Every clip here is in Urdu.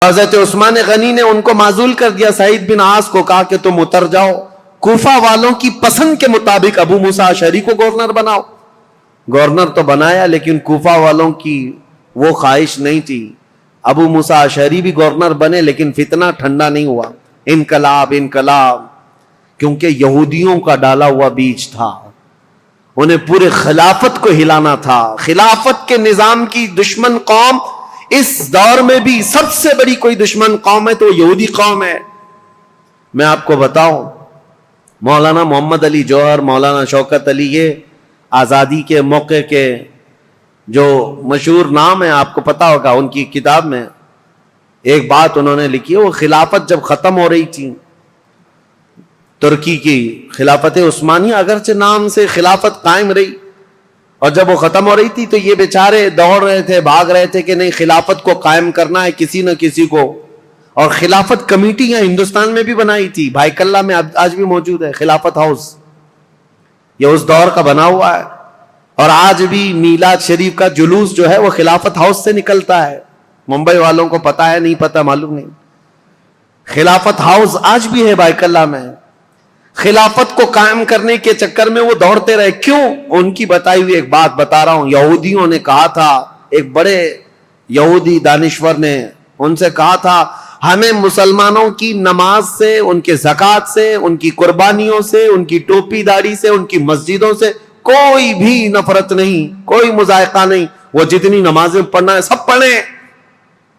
حضرت عثمان غنی نے ان کو معزول کر دیا، سعید بن عاص کو کہا کہ تم اتر جاؤ، کوفہ والوں کی پسند کے مطابق ابو موسیٰ اشعری کو گورنر بناؤ۔ گورنر تو بنایا لیکن کوفہ والوں کی وہ خواہش نہیں تھی۔ ابو موسیٰ اشعری بھی گورنر بنے لیکن فتنہ ٹھنڈا نہیں ہوا، انقلاب انقلاب، کیونکہ یہودیوں کا ڈالا ہوا بیج تھا، انہیں پورے خلافت کو ہلانا تھا۔ خلافت کے نظام کی دشمن قوم اس دور میں بھی سب سے بڑی کوئی دشمن قوم ہے تو یہودی قوم ہے۔ میں آپ کو بتاؤں، مولانا محمد علی جوہر، مولانا شوکت علی، یہ آزادی کے موقع کے جو مشہور نام ہے، آپ کو پتا ہوگا، ان کی کتاب میں ایک بات انہوں نے لکھی ہے، وہ خلافت جب ختم ہو رہی تھی ترکی کی خلافت عثمانیہ، اگرچہ نام سے خلافت قائم رہی، اور جب وہ ختم ہو رہی تھی تو یہ بیچارے دوڑ رہے تھے، بھاگ رہے تھے کہ نہیں خلافت کو قائم کرنا ہے کسی نہ کسی کو، اور خلافت کمیٹیاں ہندوستان میں بھی بنائی تھی، بھائی کلہ میں آج بھی موجود ہے خلافت ہاؤس، یہ اس دور کا بنا ہوا ہے، اور آج بھی میلاد شریف کا جلوس جو ہے وہ خلافت ہاؤس سے نکلتا ہے۔ ممبئی والوں کو پتا ہے نہیں پتا معلوم نہیں، خلافت ہاؤس آج بھی ہے بھائی کلہ میں۔ خلافت کو قائم کرنے کے چکر میں وہ دوڑتے رہے، کیوں؟ ان کی بتائی ہوئی ایک بات بتا رہا ہوں، یہودیوں نے کہا تھا، ایک بڑے یہودی دانشور نے ان سے کہا تھا، ہمیں مسلمانوں کی نماز سے، ان کے زکوٰۃ سے، ان کی قربانیوں سے، ان کی ٹوپی داڑھی سے، ان کی مسجدوں سے کوئی بھی نفرت نہیں، کوئی مذائقہ نہیں، وہ جتنی نمازیں پڑھنا ہے سب پڑھیں،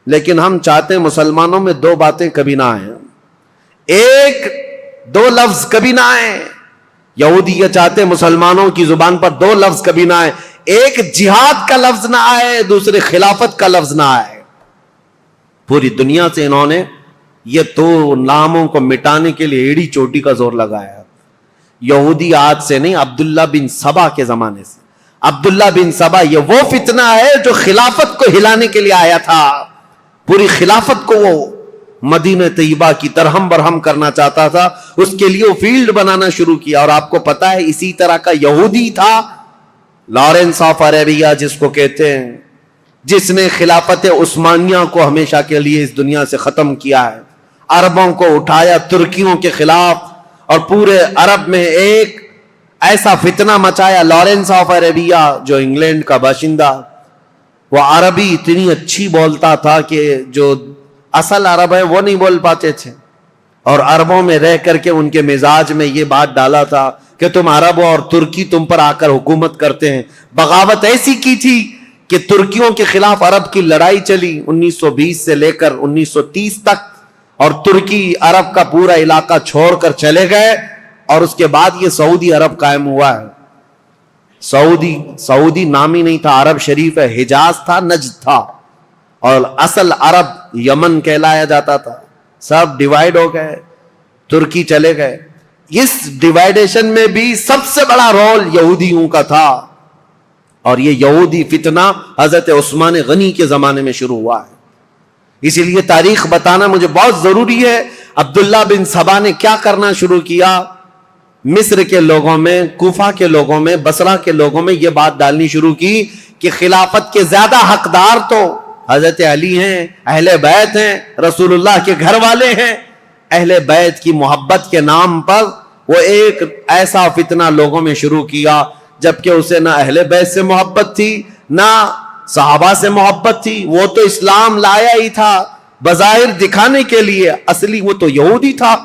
لیکن ہم چاہتے ہیں مسلمانوں میں دو باتیں کبھی نہ آئیں، ایک دو لفظ کبھی نہ آئیں۔ یہودی یہ چاہتے ہیں مسلمانوں کی زبان پر دو لفظ کبھی نہ آئے، ایک جہاد کا لفظ نہ آئے، دوسرے خلافت کا لفظ نہ آئے۔ پوری دنیا سے انہوں نے یہ دو ناموں کو مٹانے کے لیے ایڑی چوٹی کا زور لگایا۔ یہودی آج سے نہیں، عبداللہ بن سبا کے زمانے سے۔ عبداللہ بن سبا یہ وہ فتنہ ہے جو خلافت کو ہلانے کے لیے آیا تھا، پوری خلافت کو وہ مدینہ طیبہ کی درہم برہم کرنا چاہتا تھا، اس کے لیے وہ فیلڈ بنانا شروع کیا۔ اور آپ کو پتا ہے اسی طرح کا یہودی تھا لارنس آف عربیہ جس کو کہتے ہیں، جس نے خلافت عثمانیہ کو ہمیشہ کے لیے اس دنیا سے ختم کیا ہے، عربوں کو اٹھایا ترکیوں کے خلاف، اور پورے عرب میں ایک ایسا فتنہ مچایا۔ لارنس آف عربیہ جو انگلینڈ کا باشندہ، وہ عربی اتنی اچھی بولتا تھا کہ جو اصل عرب ہے وہ نہیں بول پاتے تھے، اور عربوں میں رہ کر کے ان کے مزاج میں یہ بات ڈالا تھا کہ تم عرب اور ترکی تم پر آ کر حکومت کرتے ہیں۔ بغاوت ایسی کی تھی کہ ترکیوں کے خلاف عرب کی لڑائی چلی 1920 سے لے کر 1930 تک، اور ترکی عرب کا پورا علاقہ چھوڑ کر چلے گئے، اور اس کے بعد یہ سعودی عرب قائم ہوا ہے۔ سعودی نام ہی نہیں تھا، عرب شریف ہے، حجاز تھا، نجد تھا، اور اصل عرب یمن کہلایا جاتا تھا۔ سب ڈیوائیڈ ہو گئے، ترکی چلے گئے۔ اس ڈیوائیڈیشن میں بھی سب سے بڑا رول یہودیوں کا تھا، اور یہ یہودی فتنہ حضرت عثمان غنی کے زمانے میں شروع ہوا ہے۔ اسی لیے تاریخ بتانا مجھے بہت ضروری ہے۔ عبداللہ بن سبا نے کیا کرنا شروع کیا؟ مصر کے لوگوں میں، کوفہ کے لوگوں میں، بصرہ کے لوگوں میں یہ بات ڈالنی شروع کی کہ خلافت کے زیادہ حقدار تو حضرت علی ہیں، اہل بیت ہیں، رسول اللہ کے گھر والے ہیں۔ اہل بیت کی محبت کے نام پر وہ ایک ایسا فتنہ لوگوں میں شروع کیا، جبکہ اسے نہ اہل بیت سے محبت تھی نہ صحابہ سے محبت تھی، وہ تو اسلام لایا ہی تھا بظاہر دکھانے کے لیے، اصلی وہ تو یہودی تھا۔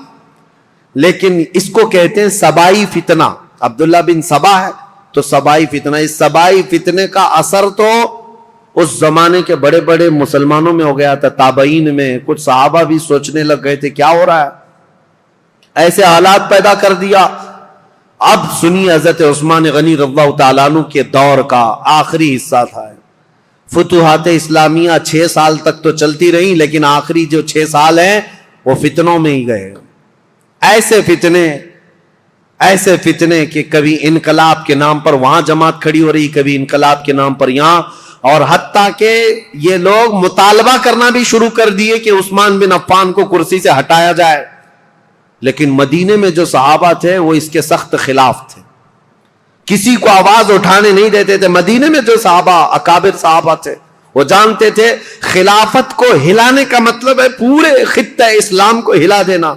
لیکن اس کو کہتے ہیں سبائی فتنہ، عبداللہ بن سبا ہے تو سبائی فتنہ۔ اس سبائی فتنے کا اثر تو اس زمانے کے بڑے بڑے مسلمانوں میں ہو گیا تھا، تابعین میں، کچھ صحابہ بھی سوچنے لگ گئے تھے کیا ہو رہا ہے، ایسے حالات پیدا کر دیا۔ اب سنی حضرت عثمان غنی رضی اللہ تعالیٰ عنہ کے دور کا آخری حصہ تھا۔ فتوحات اسلامیہ 6 سال تک تو چلتی رہی، لیکن آخری جو 6 سال ہیں وہ فتنوں میں ہی گئے۔ ایسے فتنے کہ کبھی انقلاب کے نام پر وہاں جماعت کھڑی ہو رہی، کبھی انقلاب کے نام پر یہاں، اور حتیٰ کہ یہ لوگ مطالبہ کرنا بھی شروع کر دیے کہ عثمان بن عفان کو کرسی سے ہٹایا جائے۔ لیکن مدینے میں جو صحابہ تھے وہ اس کے سخت خلاف تھے، کسی کو آواز اٹھانے نہیں دیتے تھے۔ مدینے میں جو صحابہ اکابر صحابہ تھے وہ جانتے تھے خلافت کو ہلانے کا مطلب ہے پورے خطہ اسلام کو ہلا دینا.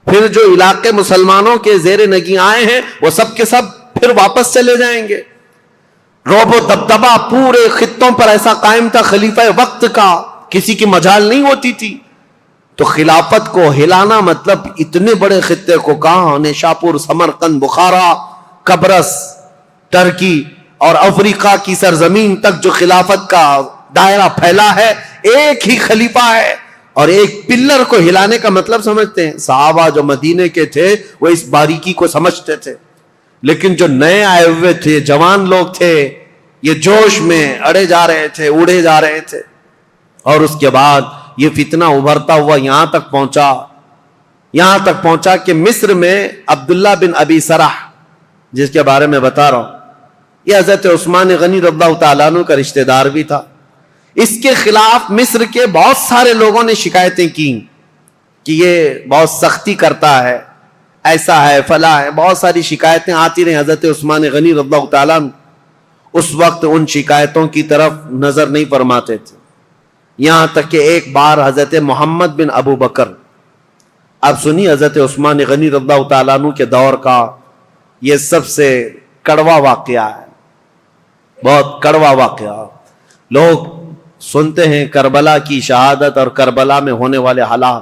پھر جو علاقے مسلمانوں کے زیر نگیں آئے ہیں وہ سب کے سب پھر واپس چلے جائیں گے. رعب و دبدبہ پورے خطوں پر ایسا قائم تھا خلیفہ وقت کا, کسی کی مجال نہیں ہوتی تھی. تو خلافت کو ہلانا مطلب اتنے بڑے خطے کو, کہاں نیشاپور, سمرقند, بخارا, قبرص, ترکی اور افریقہ کی سرزمین تک جو خلافت کا دائرہ پھیلا ہے, ایک ہی خلیفہ ہے. اور ایک پلر کو ہلانے کا مطلب سمجھتے ہیں. صحابہ جو مدینے کے تھے وہ اس باریکی کو سمجھتے تھے, لیکن جو نئے آئے ہوئے تھے, جوان لوگ تھے, یہ جوش میں اڑے جا رہے تھے, اڑے جا رہے تھے. اور اس کے بعد یہ فتنہ ابھرتا ہوا یہاں تک پہنچا کہ مصر میں عبداللہ بن ابی سرح, جس کے بارے میں بتا رہا ہوں, یہ حضرت عثمان غنی رضی اللہ تعالیٰ عنہ کا رشتہ دار بھی تھا. اس کے خلاف مصر کے بہت سارے لوگوں نے شکایتیں کی کہ یہ بہت سختی کرتا ہے, ایسا ہے, فلاں ہے. بہت ساری شکایتیں آتی رہیں. حضرت عثمان غنی رضی اللہ تعالیٰ عنہ اس وقت ان شکایتوں کی طرف نظر نہیں فرماتے تھے. یہاں تک کہ ایک بار حضرت محمد بن ابو بکر, اب سنی حضرت عثمان غنی رضی اللہ تعالیٰ عنہ کے دور کا یہ سب سے کڑوا واقعہ ہے, بہت کڑوا واقعہ. لوگ سنتے ہیں کربلا کی شہادت اور کربلا میں ہونے والے حالات,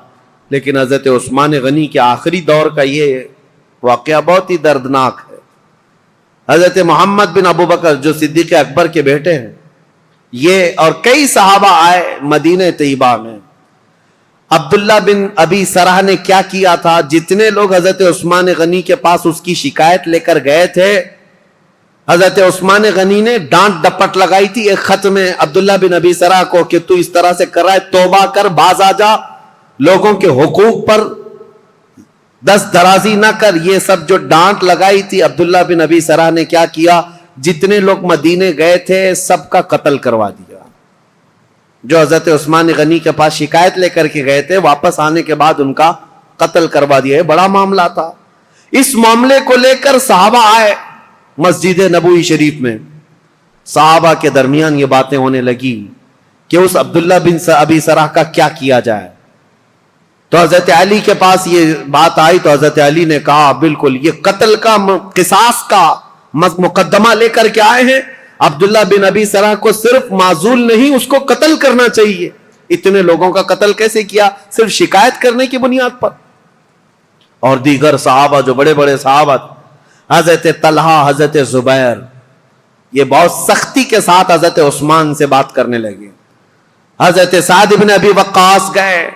لیکن حضرت عثمان غنی کے آخری دور کا یہ واقعہ بہت ہی دردناک ہے. حضرت محمد بن ابو بکر جو صدیق اکبر کے بیٹے ہیں, یہ اور کئی صحابہ آئے مدینہ طیبہ میں. عبداللہ بن ابی سرح نے کیا کیا تھا, جتنے لوگ حضرت عثمان غنی کے پاس اس کی شکایت لے کر گئے تھے, حضرت عثمان غنی نے ڈانٹ ڈپٹ لگائی تھی ایک خط میں عبداللہ بن ابی سرح کو کہ تو اس طرح سے کر رہا ہے, توبہ کر, باز آ جا, لوگوں کے حقوق پر دست درازی نہ کر. یہ سب جو ڈانٹ لگائی تھی, عبداللہ بن ابی سرح نے کیا کیا, جتنے لوگ مدینے گئے تھے سب کا قتل کروا دیا. جو حضرت عثمان غنی کے پاس شکایت لے کر کے گئے تھے, واپس آنے کے بعد ان کا قتل کروا دیا. یہ بڑا معاملہ تھا. اس معاملے کو لے کر صحابہ آئے مسجد نبوی شریف میں. صحابہ کے درمیان یہ باتیں ہونے لگی کہ اس عبداللہ بن ابی سرح کا کیا کیا جائے. تو حضرت علی کے پاس یہ بات آئی تو حضرت علی نے کہا بالکل یہ قتل کا, قصاص کا مقدمہ لے کر کے آئے ہیں. عبداللہ بن ابی سرح کو صرف معزول نہیں, اس کو قتل کرنا چاہیے. اتنے لوگوں کا قتل کیسے کیا, صرف شکایت کرنے کی بنیاد پر. اور دیگر صحابہ جو بڑے بڑے صحابہ, حضرت طلحہ, حضرت زبیر, یہ بہت سختی کے ساتھ حضرت عثمان سے بات کرنے لگے. حضرت سعد بن ابی وقاص گئے,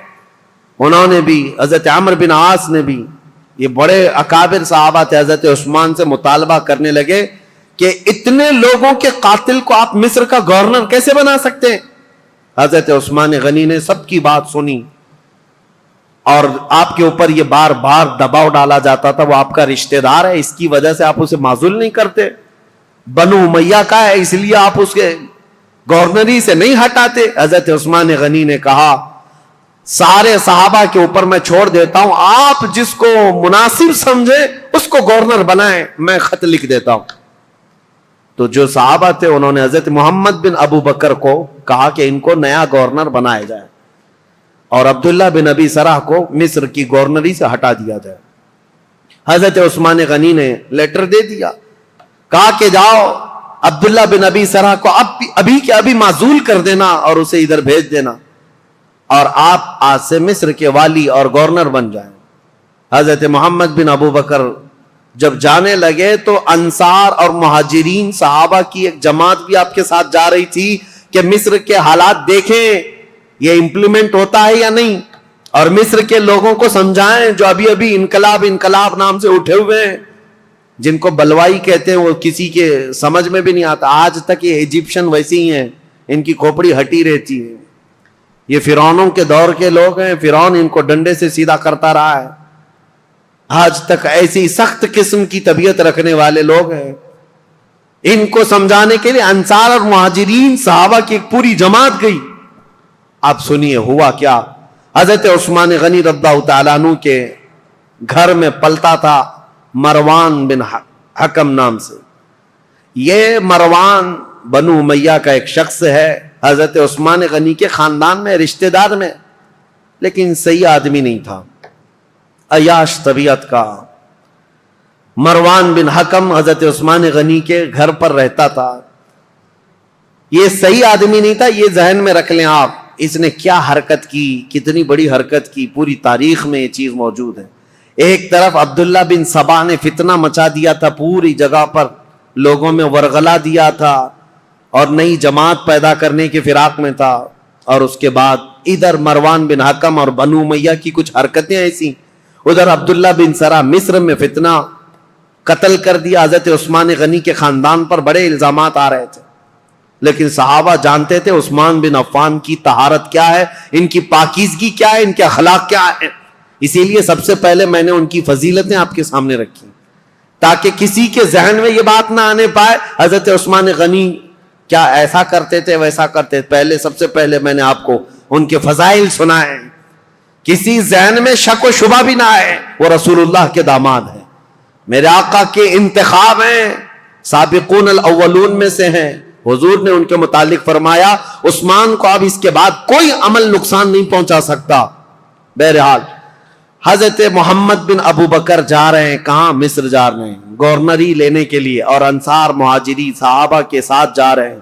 انہوں نے بھی, حضرت عمرو بن عاص نے بھی, یہ بڑے اکابر صحابہ تھے, حضرت عثمان سے مطالبہ کرنے لگے کہ اتنے لوگوں کے قاتل کو آپ مصر کا گورنر کیسے بنا سکتے ہیں. حضرت عثمان غنی نے سب کی بات سنی, اور آپ کے اوپر یہ بار بار دباؤ ڈالا جاتا تھا, وہ آپ کا رشتہ دار ہے, اس کی وجہ سے آپ اسے معزول نہیں کرتے, بنو امیہ کا ہے اس لیے آپ اس کے گورنری سے نہیں ہٹاتے. حضرت عثمان غنی نے کہا سارے صحابہ کے اوپر میں چھوڑ دیتا ہوں, آپ جس کو مناسب سمجھے اس کو گورنر بنائیں, میں خط لکھ دیتا ہوں. تو جو صحابہ تھے انہوں نے حضرت محمد بن ابو بکر کو کہا کہ ان کو نیا گورنر بنایا جائے اور عبداللہ بن ابی سرح کو مصر کی گورنری سے ہٹا دیا جائے. حضرت عثمان غنی نے لیٹر دے دیا, کہا کہ جاؤ عبداللہ بن ابی سرح کو ابھی کے ابھی معزول کر دینا اور اسے ادھر بھیج دینا, اور آپ آج سے مصر کے والی اور گورنر بن جائیں. حضرت محمد بن ابو بکر جب جانے لگے تو انصار اور مہاجرین صحابہ کی ایک جماعت بھی آپ کے ساتھ جا رہی تھی کہ مصر کے حالات دیکھیں یہ امپلیمنٹ ہوتا ہے یا نہیں, اور مصر کے لوگوں کو سمجھائیں جو ابھی ابھی انقلاب نام سے اٹھے ہوئے ہیں, جن کو بلوائی کہتے ہیں, وہ کسی کے سمجھ میں بھی نہیں آتا. آج تک یہ ایجپشن ویسے ہی ہیں, ان کی کھوپڑی ہٹی رہتی ہے. یہ فرعونوں کے دور کے لوگ ہیں, فرعون ان کو ڈنڈے سے سیدھا کرتا رہا ہے. آج تک ایسی سخت قسم کی طبیعت رکھنے والے لوگ ہیں. ان کو سمجھانے کے لیے انصار اور مہاجرین صحابہ کی ایک پوری جماعت گئی. آپ سنیے ہوا کیا. حضرت عثمان غنی رضی اللہ تعالیٰ عنہ کے گھر میں پلتا تھا مروان بن حکم نام سے. یہ مروان بنو امیہ کا ایک شخص ہے. حضرت عثمان غنی کے خاندان میں، رشتہ دار میں، لیکن صحیح آدمی نہیں تھا، عیاش طبیعت کا۔ مروان بن حکم حضرت عثمان غنی کے گھر پر رہتا تھا، یہ صحیح آدمی نہیں تھا، یہ ذہن میں رکھ لیں آپ۔ اس نے کیا حرکت کی، کتنی بڑی حرکت کی، پوری تاریخ میں یہ چیز موجود ہے۔ ایک طرف عبداللہ بن سبا نے فتنہ مچا دیا تھا، پوری جگہ پر لوگوں میں ورغلا دیا تھا اور نئی جماعت پیدا کرنے کے فراق میں تھا، اور اس کے بعد ادھر مروان بن حکم اور بنو امیہ کی کچھ حرکتیں ایسی، ادھر عبداللہ بن سرا مصر میں فتنہ، قتل کر دیا حضرت عثمان غنی کے خاندان پر، بڑے الزامات آ رہے تھے۔ لیکن صحابہ جانتے تھے عثمان بن عفان کی طہارت کیا ہے، ان کی پاکیزگی کیا ہے، ان کے اخلاق کیا ہے، اسی لیے سب سے پہلے میں نے ان کی فضیلتیں آپ کے سامنے رکھی تاکہ کسی کے ذہن میں یہ بات نہ آنے پائے حضرت عثمان غنی کیا ایسا کرتے تھے ویسا کرتے تھے۔ پہلے سب سے پہلے میں نے آپ کو ان کے فضائل سنائے، کسی ذہن میں شک و شبہ بھی نہ آئے، وہ رسول اللہ کے داماد ہیں، میرے آقا کے انتخاب ہیں، سابقون الاولون میں سے ہیں۔ حضور نے ان کے متعلق فرمایا عثمان کو اب اس کے بعد کوئی عمل نقصان نہیں پہنچا سکتا۔ بہرحال حضرت محمد بن ابو بکر جا رہے ہیں، کہاں؟ مصر جا رہے ہیں گورنری لینے کے لیے، اور انصار مہاجری صحابہ کے ساتھ جا رہے ہیں۔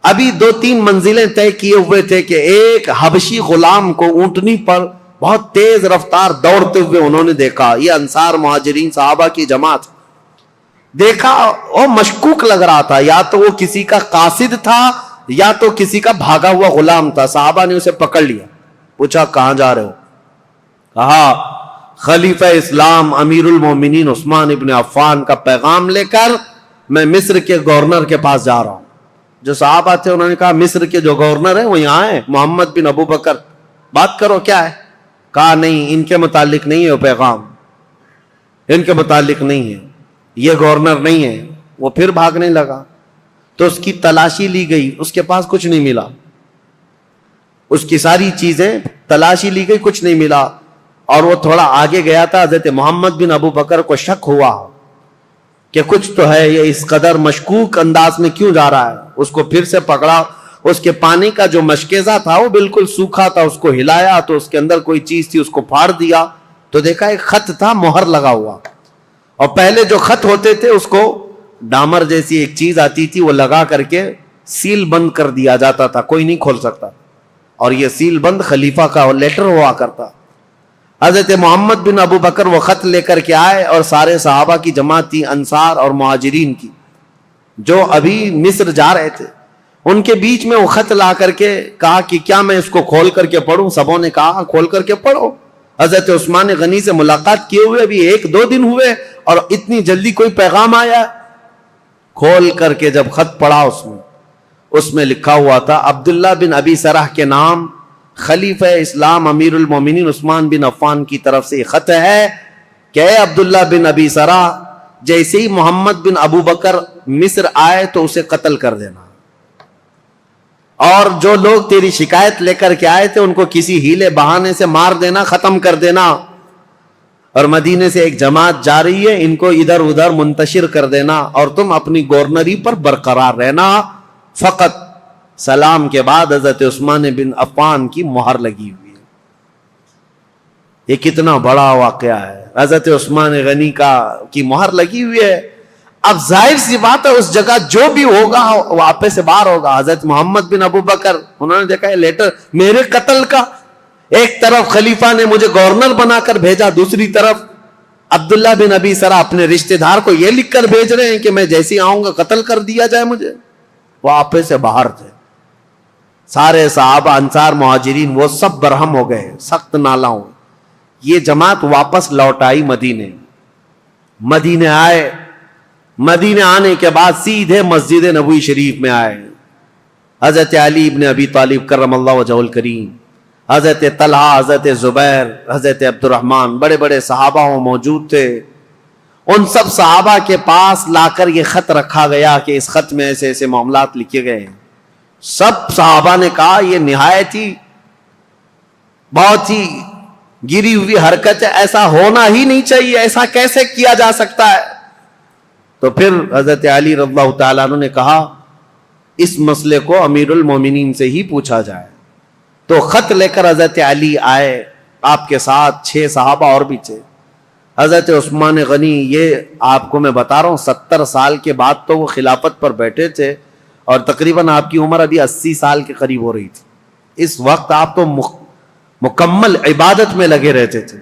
ابھی 2-3 منزلیں طے کیے ہوئے تھے کہ ایک حبشی غلام کو اونٹنی پر بہت تیز رفتار دوڑتے ہوئے انہوں نے دیکھا، یہ انصار مہاجرین صحابہ کی جماعت دیکھا، وہ مشکوک لگ رہا تھا، یا تو وہ کسی کا قاصد تھا یا تو کسی کا بھاگا ہوا غلام تھا۔ صحابہ نے اسے پکڑ لیا، پوچھا کہاں جا رہے ہو؟ کہا خلیفہ اسلام امیر المومنین عثمان ابن عفان کا پیغام لے کر میں مصر کے گورنر کے پاس جا رہا ہوں۔ جو صحابہ تھے انہوں نے کہا مصر کے جو گورنر ہیں وہ یہاں ہیں، محمد بن ابو بکر، بات کرو کیا ہے؟ کہا نہیں، ان کے متعلق نہیں ہے وہ پیغام، ان کے متعلق نہیں ہے، یہ گورنر نہیں ہے۔ وہ پھر بھاگنے لگا تو اس کی تلاشی لی گئی، اس کے پاس کچھ نہیں ملا، اس کی ساری چیزیں تلاشی لی گئی، کچھ نہیں ملا، اور وہ تھوڑا آگے گیا تھا۔ حضرت محمد بن ابو بکر کو شک ہوا کہ کچھ تو ہے، یہ اس قدر مشکوک انداز میں کیوں جا رہا ہے، اس کو پھر سے پکڑا، اس کے پانی کا جو مشکیزہ تھا وہ بالکل سوکھا تھا، اس کو ہلایا تو اس کے اندر کوئی چیز تھی، اس کو پھاڑ دیا تو دیکھا ایک خط تھا مہر لگا ہوا، اور پہلے جو خط ہوتے تھے اس کو ڈامر جیسی ایک چیز آتی تھی وہ لگا کر کے سیل بند کر دیا جاتا تھا، کوئی نہیں کھول سکتا، اور یہ سیل بند خلیفہ کا لیٹر ہوا کرتا۔ حضرت محمد بن ابو بکر وہ خط لے کر کے آئے، اور سارے صحابہ کی جماعت تھی، انصار اور مہاجرین کی، جو ابھی مصر جا رہے تھے، ان کے بیچ میں وہ خط لا کر کے کہا کہ کیا میں اس کو کھول کر کے پڑھوں؟ سبوں نے کہا کھول کر کے پڑھو۔ حضرت عثمان غنی سے ملاقات کیے ہوئے ابھی 1-2 دن ہوئے اور اتنی جلدی کوئی پیغام آیا؟ کھول کر کے جب خط پڑھا اس میں لکھا ہوا تھا عبداللہ بن ابی سرح کے نام، خلیفہ اسلام امیر المومنین عثمان بن عفان کی طرف سے خط ہے کہ اے عبداللہ بن ابی سرح، جیسے ہی محمد بن ابو بکر مصر آئے تو اسے قتل کر دینا، اور جو لوگ تیری شکایت لے کر کے آئے تھے ان کو کسی ہیلے بہانے سے مار دینا، ختم کر دینا، اور مدینے سے ایک جماعت جا رہی ہے، ان کو ادھر ادھر منتشر کر دینا، اور تم اپنی گورنری پر برقرار رہنا فقط۔ سلام کے بعد حضرت عثمان بن عفان کی مہر لگی ہوئی ہے۔ یہ کتنا بڑا واقعہ ہے، حضرت عثمان غنی کی مہر لگی ہوئی ہے۔ اب ظاہر سی بات ہے اس جگہ جو بھی ہوگا وہ آپے سے باہر ہوگا۔ حضرت محمد بن ابو بکر انہوں نے دیکھا یہ لیٹر میرے قتل کا، ایک طرف خلیفہ نے مجھے گورنر بنا کر بھیجا، دوسری طرف عبداللہ بن ابی سرح اپنے رشتہ دار کو یہ لکھ کر بھیج رہے ہیں کہ میں جیسے ہی آؤں گا قتل کر دیا جائے مجھے۔ وہ آپے سے باہر تھے، سارے صحابہ انصار مہاجرین وہ سب برہم ہو گئے، سخت نالہ ہو۔ یہ جماعت واپس لوٹ آئی مدینے آئے، مدینے آنے کے بعد سیدھے مسجد نبوی شریف میں آئے۔ حضرت علی ابن ابی طالب کرم اللہ وجہہ الکریم، حضرت طلحہ، حضرت زبیر، حضرت عبد الرحمن، بڑے بڑے صحابہ موجود تھے۔ ان سب صحابہ کے پاس لا کر یہ خط رکھا گیا کہ اس خط میں ایسے ایسے معاملات لکھے گئے ہیں۔ سب صحابہ نے کہا یہ نہایت ہی بہت ہی گری ہوئی حرکت ہے، ایسا ہونا ہی نہیں چاہیے، ایسا کیسے کیا جا سکتا ہے؟ تو پھر حضرت علی رضی اللہ تعالیٰ عنہ نے کہا اس مسئلے کو امیر المومنین سے ہی پوچھا جائے. تو خط لے کر حضرت علی آئے, آپ کے ساتھ 6 صحابہ اور بھی تھے. حضرت عثمان غنی, یہ آپ کو میں بتا رہا ہوں 70 سال کے بعد تو وہ خلافت پر بیٹھے تھے, اور تقریباً آپ کی عمر ابھی 80 سال کے قریب ہو رہی تھی. اس وقت آپ تو مکمل عبادت میں لگے رہتے تھے.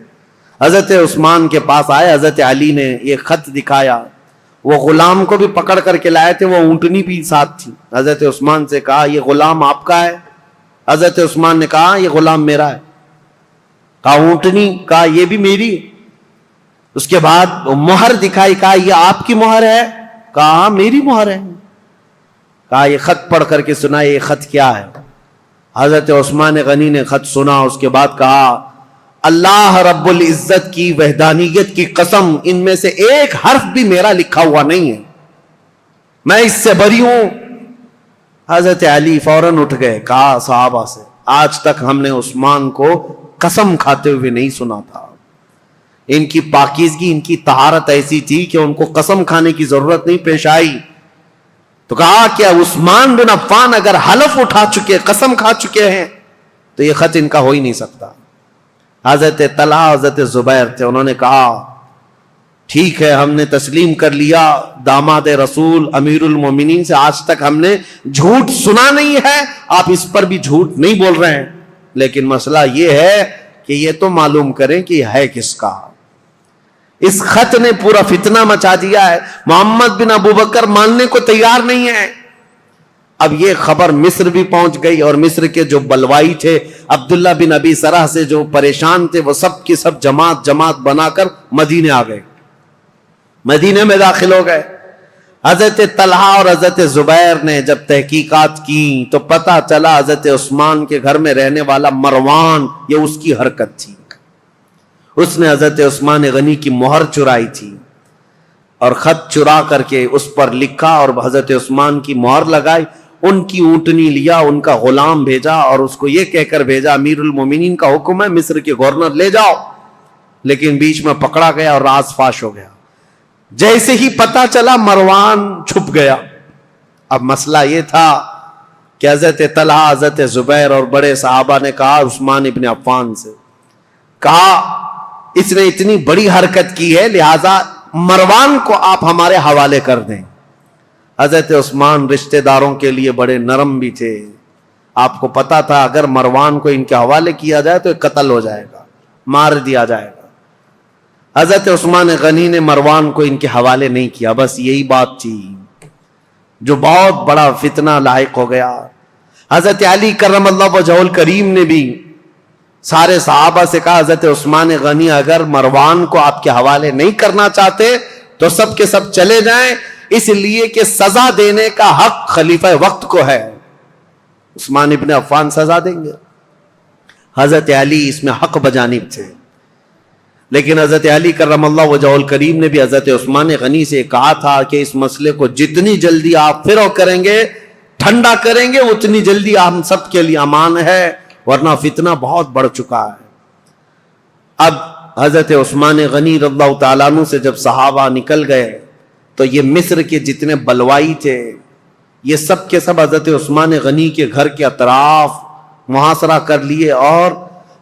حضرت عثمان کے پاس آئے, حضرت علی نے یہ خط دکھایا, وہ غلام کو بھی پکڑ کر کے لائے تھے, وہ اونٹنی بھی ساتھ تھی. حضرت عثمان سے کہا یہ غلام آپ کا ہے؟ حضرت عثمان نے کہا یہ غلام میرا ہے. کہا اونٹنی؟ کہا یہ بھی میری. اس کے بعد مہر دکھائی, کہا یہ آپ کی مہر ہے؟ کہا ہاں میری مہر ہے. کہا یہ خط پڑھ کر کے سنا, یہ خط کیا ہے؟ حضرت عثمان غنی نے خط سنا, اس کے بعد کہا اللہ رب العزت کی وحدانیت کی قسم, ان میں سے ایک حرف بھی میرا لکھا ہوا نہیں ہے, میں اس سے بری ہوں. حضرت علی فوراً اٹھ گئے, کہا صحابہ سے آج تک ہم نے عثمان کو قسم کھاتے ہوئے نہیں سنا تھا. ان کی پاکیزگی, ان کی طہارت ایسی تھی کہ ان کو قسم کھانے کی ضرورت نہیں پیش آئی. تو کہا کہ عثمان بن عفان اگر حلف اٹھا چکے, قسم کھا چکے ہیں, تو یہ خط ان کا ہو ہی نہیں سکتا. حضرت طلحہ, حضرت زبیر تھے, انہوں نے کہا ٹھیک ہے ہم نے تسلیم کر لیا, داماد رسول امیر المومنین سے آج تک ہم نے جھوٹ سنا نہیں ہے, آپ اس پر بھی جھوٹ نہیں بول رہے ہیں, لیکن مسئلہ یہ ہے کہ یہ تو معلوم کریں کہ یہ ہے کس کا. اس خط نے پورا فتنہ مچا دیا ہے. محمد بن ابو بکر ماننے کو تیار نہیں ہے. اب یہ خبر مصر بھی پہنچ گئی, اور مصر کے جو بلوائی تھے عبداللہ بن ابی سرح سے جو پریشان تھے, وہ سب کی سب جماعت بنا کر مدینے آ گئے, مدینے میں داخل ہو گئے. حضرت طلحہ اور حضرت زبیر نے جب تحقیقات کی تو پتہ چلا حضرت عثمان کے گھر میں رہنے والا مروان, یہ اس کی حرکت تھی. اس نے حضرت عثمان غنی کی مہر چرائی تھی, اور خط چرا کر کے اس پر لکھا اور حضرت عثمان کی مہر لگائی. ان کی اونٹنی لیا, ان کا غلام بھیجا, اور اس کو یہ کہہ کر بھیجا امیر المومنین کا حکم ہے مصر کے گورنر لے جاؤ. لیکن بیچ میں پکڑا گیا اور راز فاش ہو گیا. جیسے ہی پتا چلا مروان چھپ گیا. اب مسئلہ یہ تھا کہ حضرت طلحہ, حضرت زبیر اور بڑے صحابہ نے کہا عثمان ابن عفان سے, کہا اس نے اتنی بڑی حرکت کی ہے لہذا مروان کو آپ ہمارے حوالے کر دیں. حضرت عثمان رشتہ داروں کے لیے بڑے نرم بھی تھے. آپ کو پتا تھا اگر مروان کو ان کے حوالے کیا جائے تو قتل ہو جائے گا, مار دیا جائے گا. حضرت عثمان غنی نے مروان کو ان کے حوالے نہیں کیا. بس یہی بات تھی جو بہت بڑا فتنہ لاحق ہو گیا. حضرت علی کرم اللہ وجہہ الکریم نے بھی سارے صحابہ سے کہا حضرت عثمان غنی اگر مروان کو آپ کے حوالے نہیں کرنا چاہتے تو سب کے سب چلے جائیں, اس لیے کہ سزا دینے کا حق خلیفہ وقت کو ہے. عثمان ابن عفان سزا دیں گے. حضرت علی اس میں حق بجانب تھے, لیکن حضرت علی کرم اللہ وجہہ الکریم نے بھی حضرت عثمان غنی سے کہا تھا کہ اس مسئلے کو جتنی جلدی آپ فرو کریں گے, ٹھنڈا کریں گے, اتنی جلدی ہم سب کے لیے امان ہے, ورنہ فتنہ بہت بڑھ چکا ہے. اب حضرت عثمان غنی رضی اللہ تعالیٰ عنہ سے جب صحابہ نکل گئے تو یہ مصر کے جتنے بلوائی تھے یہ سب کے سب حضرت عثمان غنی کے گھر کے اطراف محاصرہ کر لیے. اور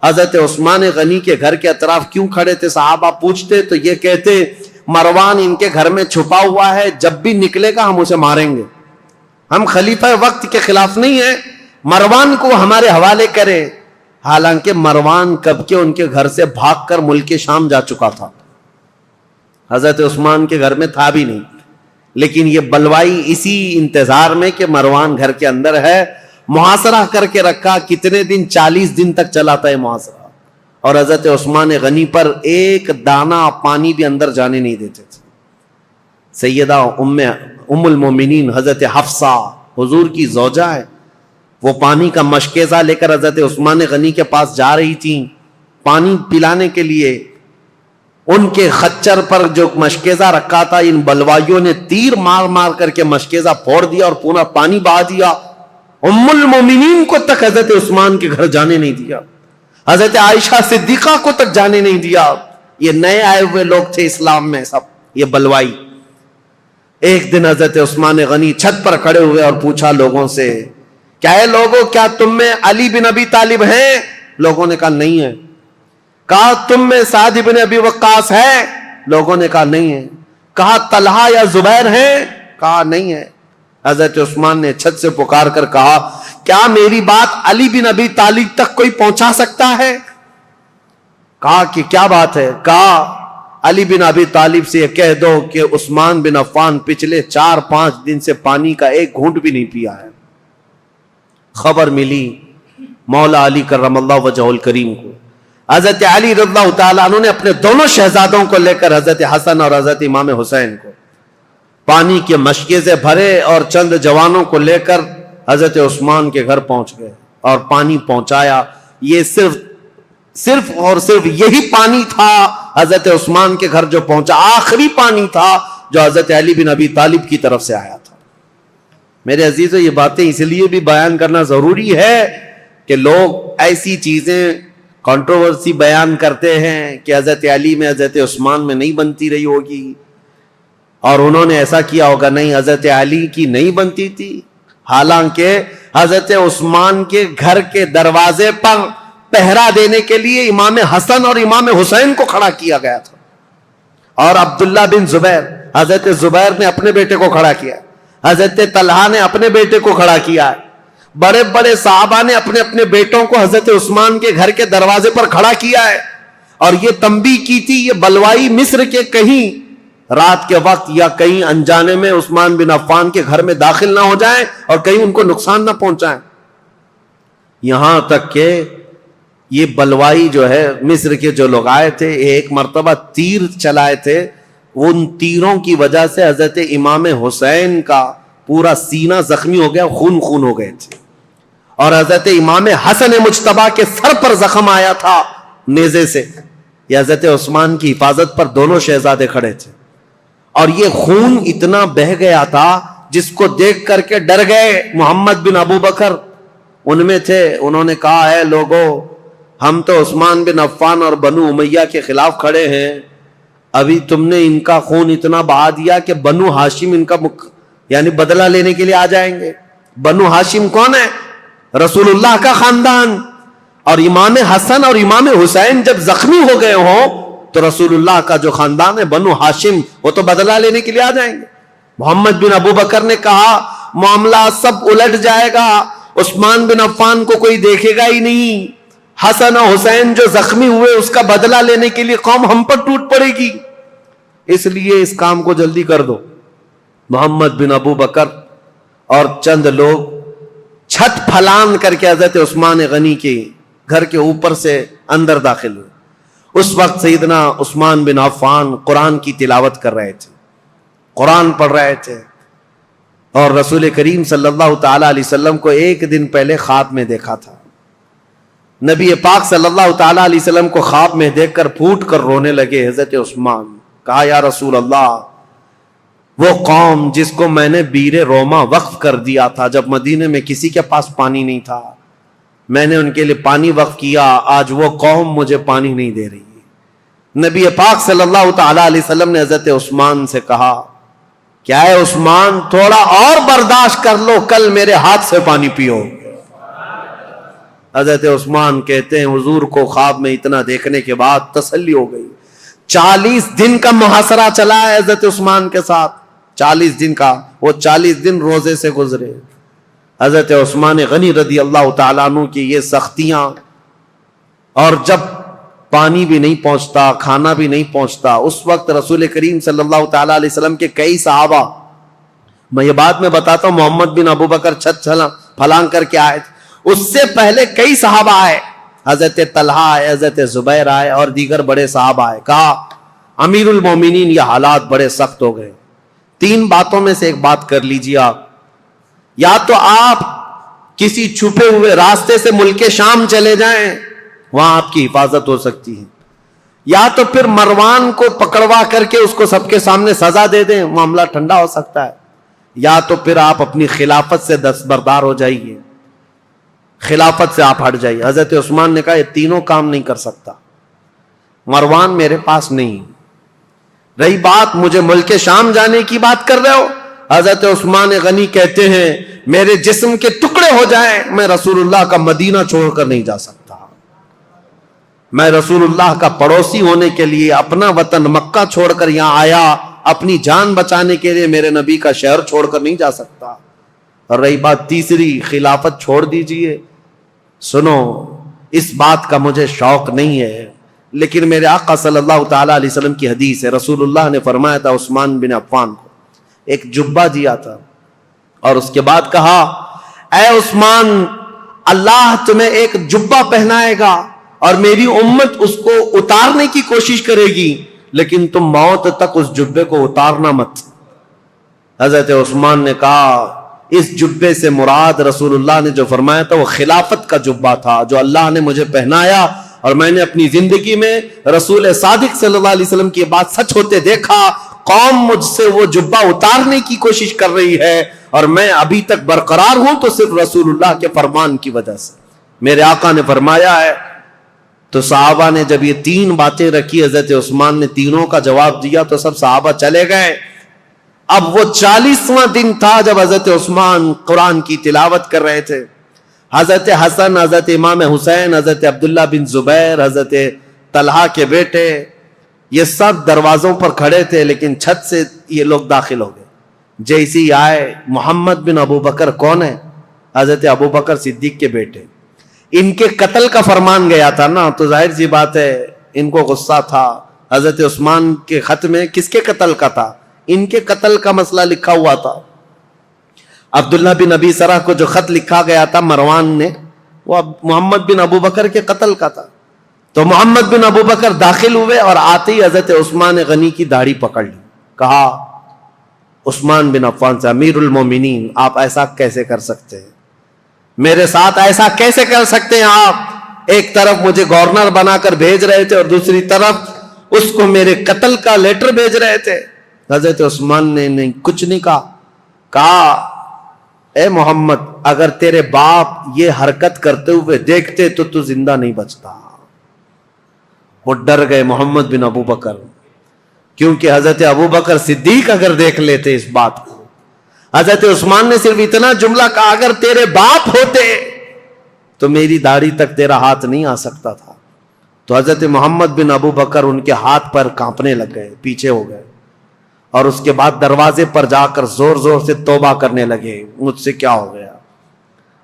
حضرت عثمان غنی کے گھر کے اطراف کیوں کھڑے تھے صحابہ پوچھتے تو یہ کہتے مروان ان کے گھر میں چھپا ہوا ہے, جب بھی نکلے گا ہم اسے ماریں گے, ہم خلیفہ وقت کے خلاف نہیں ہیں, مروان کو ہمارے حوالے کرے. حالانکہ مروان کب کے ان کے گھر سے بھاگ کر ملک شام جا چکا تھا, حضرت عثمان کے گھر میں تھا بھی نہیں, لیکن یہ بلوائی اسی انتظار میں کہ مروان گھر کے اندر ہے محاصرہ کر کے رکھا. کتنے دن؟ 40 دن تک چلا تھا یہ محاصرہ, اور حضرت عثمان غنی پر ایک دانہ پانی بھی اندر جانے نہیں دیتے تھے. سیدہ ام المومنین حضرت حفصہ حضور کی زوجہ ہے, وہ پانی کا مشکیزہ لے کر حضرت عثمان غنی کے پاس جا رہی تھیں پانی پلانے کے لیے. ان کے خچر پر جو مشکیزہ رکھا تھا ان بلوائیوں نے تیر مار مار کر کے مشکیزہ پھوڑ دیا اور پورا پانی بہا دیا. ام المومنین کو تک حضرت عثمان کے گھر جانے نہیں دیا, حضرت عائشہ صدیقہ کو تک جانے نہیں دیا. یہ نئے آئے ہوئے لوگ تھے اسلام میں سب, یہ بلوائی. ایک دن حضرت عثمان غنی چھت پر کھڑے ہوئے اور پوچھا لوگوں سے، کیا ہے لوگوں، کیا تم میں علی بن ابی طالب ہیں؟ لوگوں نے کہا نہیں ہے۔ کہا تم میں سعد بن ابی وقاص ہے؟ لوگوں نے کہا نہیں ہے۔ کہا طلحہ یا زبیر ہیں؟ کہا نہیں ہے۔ حضرت عثمان نے چھت سے پکار کر کہا، کیا میری بات علی بن ابی طالب تک کوئی پہنچا سکتا ہے؟ کہا کہ کیا بات ہے؟ کہا علی بن ابی طالب سے یہ کہہ دو کہ عثمان بن عفان پچھلے 4-5 دن سے پانی کا ایک گھونٹ بھی نہیں پیا ہے۔ خبر ملی مولا علی کرم اللہ وجہہ الکریم کو، حضرت علی رضی اللہ تعالیٰ عنہ نے اپنے دونوں شہزادوں کو لے کر حضرت حسن اور حضرت امام حسین کو پانی کے مشکے سے بھرے اور چند جوانوں کو لے کر حضرت عثمان کے گھر پہنچ گئے اور پانی پہنچایا۔ یہ صرف اور صرف یہی پانی تھا حضرت عثمان کے گھر جو پہنچا، آخری پانی تھا جو حضرت علی بن ابی طالب کی طرف سے آیا تھا۔ میرے عزیزو، یہ باتیں اس لیے بھی بیان کرنا ضروری ہے کہ لوگ ایسی چیزیں کنٹروورسی بیان کرتے ہیں کہ حضرت علی میں حضرت عثمان میں نہیں بنتی رہی ہوگی اور انہوں نے ایسا کیا ہوگا۔ نہیں، حضرت علی کی نہیں بنتی تھی، حالانکہ حضرت عثمان کے گھر کے دروازے پر پہرا دینے کے لیے امام حسن اور امام حسین کو کھڑا کیا گیا تھا، اور عبداللہ بن زبیر، حضرت زبیر نے اپنے بیٹے کو کھڑا کیا، حضرت طلحہ نے اپنے بیٹے کو کھڑا کیا، بڑے بڑے صحابہ نے اپنے اپنے بیٹوں کو حضرت عثمان کے گھر کے دروازے پر کھڑا کیا ہے، اور یہ تنبیہ کی تھی یہ بلوائی مصر کے کہیں رات کے وقت یا کہیں انجانے میں عثمان بن عفان کے گھر میں داخل نہ ہو جائیں اور کہیں ان کو نقصان نہ پہنچائیں۔ یہاں تک کہ یہ بلوائی جو ہے مصر کے جو لوگ آئے تھے، ایک مرتبہ تیر چلائے تھے، ان تیروں کی وجہ سے حضرت امام حسین کا پورا سینہ زخمی ہو گیا، خون خون ہو گئے تھے، اور حضرت امام حسن مجتبیٰ کے سر پر زخم آیا تھا نیزے سے۔ یہ حضرت عثمان کی حفاظت پر دونوں شہزادے کھڑے تھے، اور یہ خون اتنا بہہ گیا تھا جس کو دیکھ کر کے ڈر گئے۔ محمد بن ابو بکر ان میں تھے، انہوں نے کہا ہے لوگوں، ہم تو عثمان بن عفان اور بنو امیہ کے خلاف کھڑے ہیں، ابھی تم نے ان کا خون اتنا بہا دیا کہ بنو ہاشم ان کا یعنی بدلہ لینے کے لیے آ جائیں گے۔ بنو ہاشم کون ہے؟ رسول اللہ کا خاندان، اور امام حسن اور امام حسین جب زخمی ہو گئے ہوں تو رسول اللہ کا جو خاندان ہے بنو ہاشم، وہ تو بدلہ لینے کے لیے آ جائیں گے۔ محمد بن ابو بکر نے کہا معاملہ سب الٹ جائے گا، عثمان بن عفان کو کوئی دیکھے گا ہی نہیں، حسن اور حسین جو زخمی ہوئے اس کا بدلہ لینے کے لیے قوم ہم پر ٹوٹ پڑے گی، اس لیے اس کام کو جلدی کر دو۔ محمد بن ابو بکر اور چند لوگ چھت پھلان کر کے حضرت عثمان غنی کے گھر کے اوپر سے اندر داخل ہوئے۔ اس وقت سیدنا عثمان بن عفان قرآن کی تلاوت کر رہے تھے، قرآن پڑھ رہے تھے، اور رسول کریم صلی اللہ تعالی علیہ وسلم کو ایک دن پہلے خواب میں دیکھا تھا۔ نبی پاک صلی اللہ تعالی علیہ وسلم کو خواب میں دیکھ کر پھوٹ کر رونے لگے حضرت عثمان۔ کہا یا رسول اللہ، وہ قوم جس کو میں نے بیر روما وقف کر دیا تھا جب مدینے میں کسی کے پاس پانی نہیں تھا، میں نے ان کے لیے پانی وقف کیا، آج وہ قوم مجھے پانی نہیں دے رہی۔ نبی پاک صلی اللہ تعالی علیہ وسلم نے حضرت عثمان سے کہا کیا ہے عثمان، تھوڑا اور برداشت کر لو، کل میرے ہاتھ سے پانی پیو۔ حضرت عثمان کہتے ہیں حضور کو خواب میں اتنا دیکھنے کے بعد تسلی ہو گئی۔ 40 دن کا محاصرہ چلا ہے حضرت عثمان کے ساتھ، 40 دن کا، وہ 40 دن روزے سے گزرے۔ حضرت عثمان غنی رضی اللہ تعالیٰ عنہ کی یہ سختیاں، اور جب پانی بھی نہیں پہنچتا، کھانا بھی نہیں پہنچتا، اس وقت رسول کریم صلی اللہ تعالیٰ علیہ وسلم کے کئی صحابہ، میں یہ بات میں بتاتا ہوں، محمد بن ابو بکر چھت پھلانگ کر کے آئے تھے، اس سے پہلے کئی صحابہ آئے، حضرت طلحہ آئے، حضرت زبیر آئے، اور دیگر بڑے صحابہ آئے۔ کہا امیر المومنین یہ حالات بڑے سخت ہو گئے، 3 باتوں میں سے ایک بات کر لیجیے آپ، یا تو آپ کسی چھپے ہوئے راستے سے ملک شام چلے جائیں، وہاں آپ کی حفاظت ہو سکتی ہے، یا تو پھر مروان کو پکڑوا کر کے اس کو سب کے سامنے سزا دے دیں، معاملہ ٹھنڈا ہو سکتا ہے، یا تو پھر آپ اپنی خلافت سے دستبردار ہو جائیے، خلافت سے آپ ہٹ جائیے۔ حضرت عثمان نے کہا یہ تینوں کام نہیں کر سکتا، مروان میرے پاس نہیں، رہی بات مجھے ملک شام جانے کی بات کر رہے ہو، حضرت عثمان غنی کہتے ہیں میرے جسم کے ٹکڑے ہو جائیں میں رسول اللہ کا مدینہ چھوڑ کر نہیں جا سکتا، میں رسول اللہ کا پڑوسی ہونے کے لیے اپنا وطن مکہ چھوڑ کر یہاں آیا، اپنی جان بچانے کے لیے میرے نبی کا شہر چھوڑ کر نہیں جا سکتا۔ اور رہی بات تیسری، خلافت چھوڑ دیجئے، سنو اس بات کا مجھے شوق نہیں ہے، لیکن میرے آقا صلی اللہ تعالیٰ علیہ وسلم کی حدیث ہے، رسول اللہ نے فرمایا تھا عثمان بن عفان کو ایک جبہ دیا تھا اور اس کے بعد کہا اے عثمان اللہ تمہیں ایک جبہ پہنائے گا اور میری امت اس کو اتارنے کی کوشش کرے گی، لیکن تم موت تک اس جبے کو اتارنا مت۔ حضرت عثمان نے کہا اس جبے سے مراد رسول اللہ نے جو فرمایا تھا وہ خلافت کا جبہ تھا جو اللہ نے مجھے پہنایا، اور میں نے اپنی زندگی میں رسول صادق صلی اللہ علیہ وسلم کی بات سچ ہوتے دیکھا، قوم مجھ سے وہ جبہ اتارنے کی کوشش کر رہی ہے اور میں ابھی تک برقرار ہوں تو صرف رسول اللہ کے فرمان کی وجہ سے، میرے آقا نے فرمایا ہے۔ تو صحابہ نے جب یہ تین باتیں رکھی، حضرت عثمان نے تینوں کا جواب دیا تو سب صحابہ چلے گئے۔ اب وہ 40واں دن تھا جب حضرت عثمان قرآن کی تلاوت کر رہے تھے، حضرت حسن، حضرت امام حسین، حضرت عبداللہ بن زبیر، حضرت طلحہ کے بیٹے، یہ سب دروازوں پر کھڑے تھے، لیکن چھت سے یہ لوگ داخل ہو گئے۔ جیسے ہی آئے، محمد بن ابو بکر کون ہے؟ حضرت ابو بکر صدیق کے بیٹے، ان کے قتل کا فرمان گیا تھا نا، تو ظاہر سی بات ہے ان کو غصہ تھا۔ حضرت عثمان کے خط میں کس کے قتل کا تھا؟ ان کے قتل کا مسئلہ لکھا ہوا تھا۔ عبداللہ بن ابی سرح کو جو خط لکھا گیا تھا مروان نے، وہ محمد بن ابو بکر کے قتل کا تھا۔ تو محمد بن ابو بکر داخل ہوئے اور آتے ہی حضرت عثمان غنی کی داڑھی پکڑ لی، کہا عثمان بن عفان سے امیر المومنین آپ ایسا کیسے کر سکتے ہیں، میرے ساتھ ایسا کیسے کر سکتے ہیں آپ؟ ایک طرف مجھے گورنر بنا کر بھیج رہے تھے اور دوسری طرف اس کو میرے قتل کا لیٹر بھیج رہے تھے۔ حضرت عثمان نے نہیں کچھ نہیں کہا اے محمد اگر تیرے باپ یہ حرکت کرتے ہوئے دیکھتے تو تو زندہ نہیں بچتا۔ وہ ڈر گئے محمد بن ابو بکر، کیونکہ حضرت ابو بکر صدیق اگر دیکھ لیتے اس بات کو، حضرت عثمان نے صرف اتنا جملہ کہا اگر تیرے باپ ہوتے تو میری داڑھی تک تیرا ہاتھ نہیں آ سکتا تھا۔ تو حضرت محمد بن ابو بکر ان کے ہاتھ پر کانپنے لگ گئے، پیچھے ہو گئے، اور اس کے بعد دروازے پر جا کر زور زور سے توبہ کرنے لگے مجھ سے کیا ہو گیا،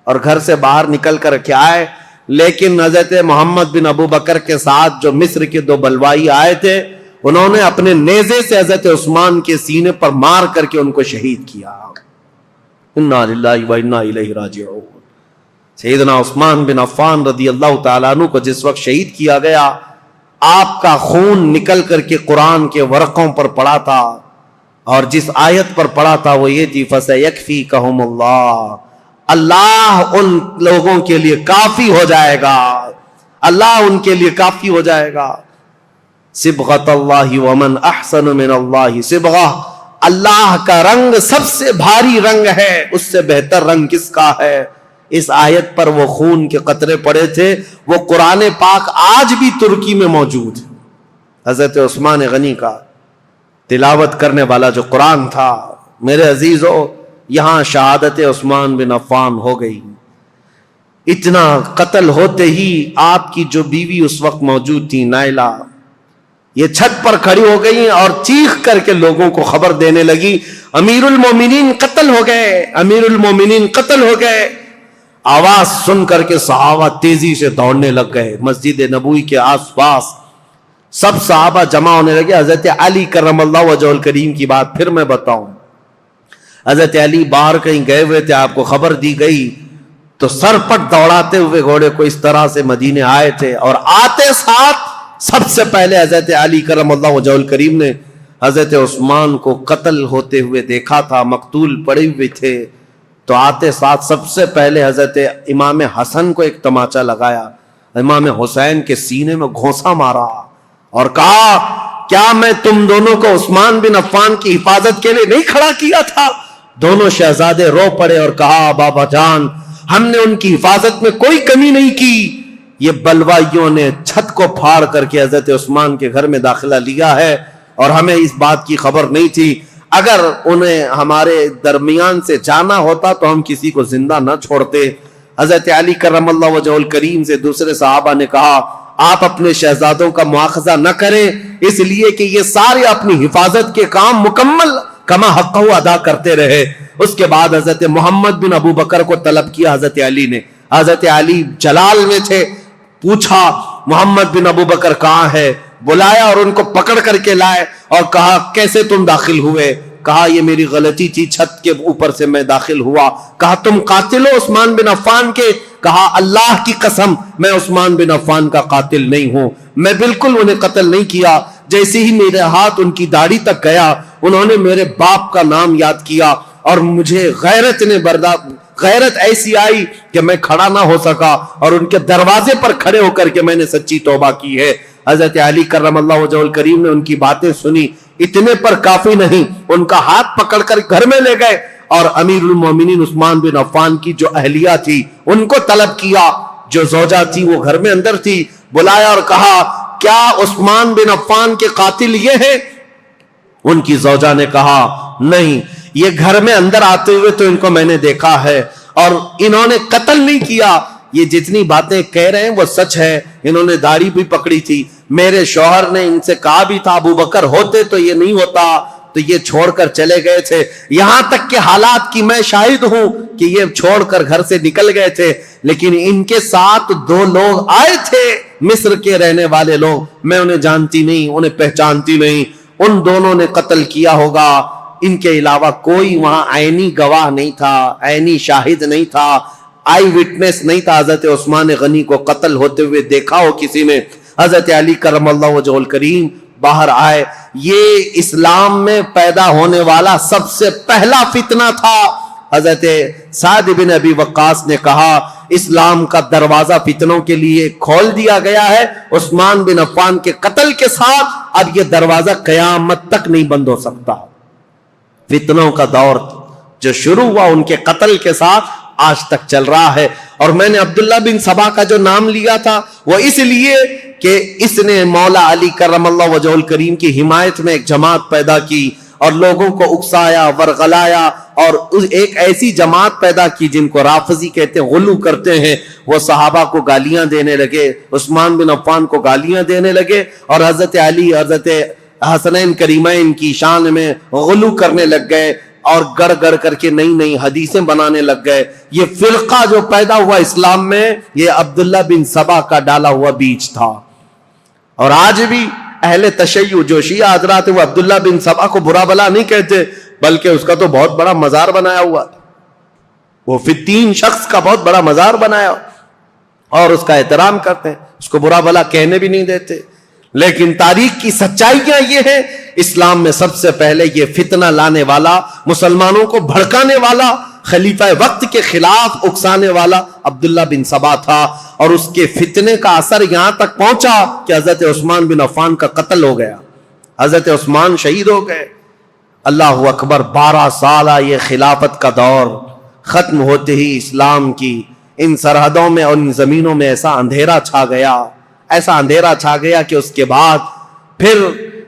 اور گھر سے باہر نکل کر کے آئے۔ لیکن حضرت محمد بن ابو بکر کے ساتھ جو مصر کے دو بلوائی آئے تھے انہوں نے اپنے نیزے سے حضرت عثمان کے سینے پر مار کر کے ان کو شہید کیا۔ انا للہ و انا الیہ راجعون۔ سیدنا عثمان بن عفان رضی اللہ تعالیٰ عنہ کو جس وقت شہید کیا گیا، آپ کا خون نکل کر کے قرآن کے ورقوں پر پڑا تھا، اور جس آیت پر پڑا تھا وہ یہ تھی فَسَيَكْفِيكَهُمُ اللَّهُ، اللہ ان لوگوں کے لیے کافی ہو جائے گا، اللہ ان کے لیے کافی ہو جائے گا۔ صبغۃ اللہ ومن احسن من اللہ صبغہ، اللہ کا رنگ سب سے بھاری رنگ ہے، اس سے بہتر رنگ کس کا ہے؟ اس آیت پر وہ خون کے قطرے پڑے تھے، وہ قرآن پاک آج بھی ترکی میں موجود ہے۔ حضرت عثمان غنی کا تلاوت کرنے والا جو قرآن تھا، میرے عزیزو یہاں شہادت عثمان بن عفان ہو گئی۔ اتنا قتل ہوتے ہی آپ کی جو بیوی اس وقت موجود تھی نائلہ، یہ چھت پر کھڑی ہو گئی اور چیخ کر کے لوگوں کو خبر دینے لگی امیر المومنین قتل ہو گئے، امیر المومنین قتل ہو گئے۔ آواز سن کر کے صحابہ تیزی سے دوڑنے لگ گئے مسجد نبوی کے آس پاس، سب صحابہ جمع ہونے لگے۔ حضرت علی کرم اللہ وجہہ الکریم کی بات پھر میں بتاؤں، حضرت علی باہر کہیں گئے ہوئے تھے، آپ کو خبر دی گئی تو سر پٹ دوڑاتے ہوئے گھوڑے کو اس طرح سے مدینے آئے تھے، اور آتے ساتھ سب سے پہلے حضرت علی کرم اللہ وجہہ الکریم نے حضرت عثمان کو قتل ہوتے ہوئے دیکھا تھا، مقتول پڑے ہوئے تھے، تو آتے ساتھ سب سے پہلے حضرت امام حسن کو ایک تماچا لگایا، امام حسین کے سینے میں گھونسا مارا اور کہا کیا میں تم دونوں کو عثمان بن عفان کی حفاظت کے لیے نہیں کھڑا کیا تھا؟ دونوں شہزادے رو پڑے اور کہا بابا جان ہم نے ان کی حفاظت میں کوئی کمی نہیں کی، یہ بلوائیوں نے چھت کو پھاڑ کر کے حضرت عثمان کے گھر میں داخلہ لیا ہے، اور ہمیں اس بات کی خبر نہیں تھی. اگر انہیں ہمارے درمیان سے جانا ہوتا تو ہم کسی کو زندہ نہ چھوڑتے. حضرت علی کرم اللہ وجہہ الکریم سے دوسرے صحابہ نے کہا آپ اپنے شہزادوں کا مواخذہ نہ کریں، اس لیے کہ یہ سارے اپنی حفاظت کے کام مکمل کما حقہ ادا کرتے رہے. اس کے بعد حضرت محمد بن ابو بکر کو طلب کیا حضرت علی نے. حضرت علی جلال میں تھے، پوچھا محمد بن ابو بکر کہاں ہے، بلایا اور ان کو پکڑ کر کے لائے اور کہا کیسے تم داخل ہوئے؟ کہا یہ میری غلطی تھی، چھت کے اوپر سے میں داخل ہوا. کہا تم قاتل ہو عثمان بن عفان کے؟ کہا اللہ کی قسم میں عثمان بن عفان کا قاتل نہیں ہوں، میں بالکل انہیں قتل نہیں کیا. جیسے ہی میرے ہاتھ ان کی داڑھی تک گیا انہوں نے میرے باپ کا نام یاد کیا اور مجھے غیرت ایسی آئی کہ میں کھڑا نہ ہو سکا اور ان کے دروازے پر کھڑے ہو کر کے میں نے سچی توبہ کی ہے. حضرت علی کرم اللہ وجہہ الکریم نے ان کی باتیں سنی، اتنے پر کافی نہیں، ان کا ہاتھ پکڑ کر گھر میں لے گئے اور امیر المومنین عثمان بن عفان کی جو اہلیہ تھی ان کو طلب کیا. جو زوجہ تھی وہ گھر میں اندر تھی، بلایا اور کہا کیا عثمان بن عفان کے قاتل یہ ہے؟ ان کی زوجہ نے کہا نہیں، یہ گھر میں اندر آتے ہوئے تو ان کو میں نے دیکھا ہے اور انہوں نے قتل نہیں کیا. یہ جتنی باتیں کہہ رہے ہیں وہ سچ ہے، انہوں نے داڑھی بھی پکڑی تھی. میرے شوہر نے ان سے کہا بھی تھا ابو بکر ہوتے تو یہ نہیں ہوتا، تو یہ چھوڑ کر چلے گئے تھے. یہاں تک کہ حالات کی میں شاہد ہوں کہ یہ چھوڑ کر گھر سے نکل گئے تھے، لیکن ان کے ساتھ دو لوگ آئے تھے مصر کے رہنے والے لوگ، میں انہیں جانتی نہیں، انہیں پہچانتی نہیں، ان دونوں نے قتل کیا ہوگا. ان کے علاوہ کوئی وہاں عینی گواہ نہیں تھا، عینی شاہد نہیں تھا، آئی وٹنس نہیں تھا حضرت عثمان غنی کو قتل ہوتے ہوئے دیکھا ہو کسی نے. حضرت علی کرم اللہ وجہہ الکریم باہر آئے. یہ اسلام میں پیدا ہونے والا سب سے پہلا فتنہ تھا. حضرت سعد بن ابی وقاص نے کہا اسلام کا دروازہ فتنوں کے لیے کھول دیا گیا ہے، عثمان بن عفان کے قتل کے ساتھ اب یہ دروازہ قیامت تک نہیں بند ہو سکتا. فتنوں کا دور جو شروع ہوا ان کے قتل کے ساتھ آج تک چل رہا ہے. اور میں نے عبداللہ بن سبا کا جو نام لیا تھا وہ اس لیے کہ اس نے مولا علی کرم اللہ وجہہ الکریم کی حمایت میں ایک جماعت پیدا کی اور لوگوں کو اکسایا، ورغلایا اور ایک ایسی جماعت پیدا کی جن کو رافضی کہتے ہیں، غلو کرتے ہیں. وہ صحابہ کو گالیاں دینے لگے، عثمان بن عفان کو گالیاں دینے لگے اور حضرت علی، حضرت حسنین کریمین کی شان میں غلو کرنے لگ گئے اور گڑ گڑ کر کے نئی نئی حدیثیں بنانے لگ گئے. یہ فرقہ جو پیدا ہوا اسلام میں یہ عبداللہ بن سبا کا ڈالا ہوا بیج تھا. اور آج بھی اہل تشیع جو شیعہ حضرات وہ عبداللہ بن سبا کو برا بلا نہیں کہتے، بلکہ اس کا تو بہت بڑا مزار بنایا ہوا، وہ فتین شخص کا بہت بڑا مزار بنایا اور اس کا احترام کرتے ہیں، اس کو برا بلا کہنے بھی نہیں دیتے. لیکن تاریخ کی سچائیاں یہ ہیں اسلام میں سب سے پہلے یہ فتنہ لانے والا، مسلمانوں کو بھڑکانے والا، خلیفہ وقت کے خلاف اکسانے والا عبداللہ بن سبا تھا. اور اس کے فتنے کا اثر یہاں تک پہنچا کہ حضرت عثمان بن عفان کا قتل ہو گیا، حضرت عثمان شہید ہو گئے. اللہ اکبر. 12 سالہ یہ خلافت کا دور ختم ہوتے ہی اسلام کی ان سرحدوں میں اور ان زمینوں میں ایسا اندھیرا چھا گیا، ایسا اندھیرا چھا گیا کہ اس کے بعد پھر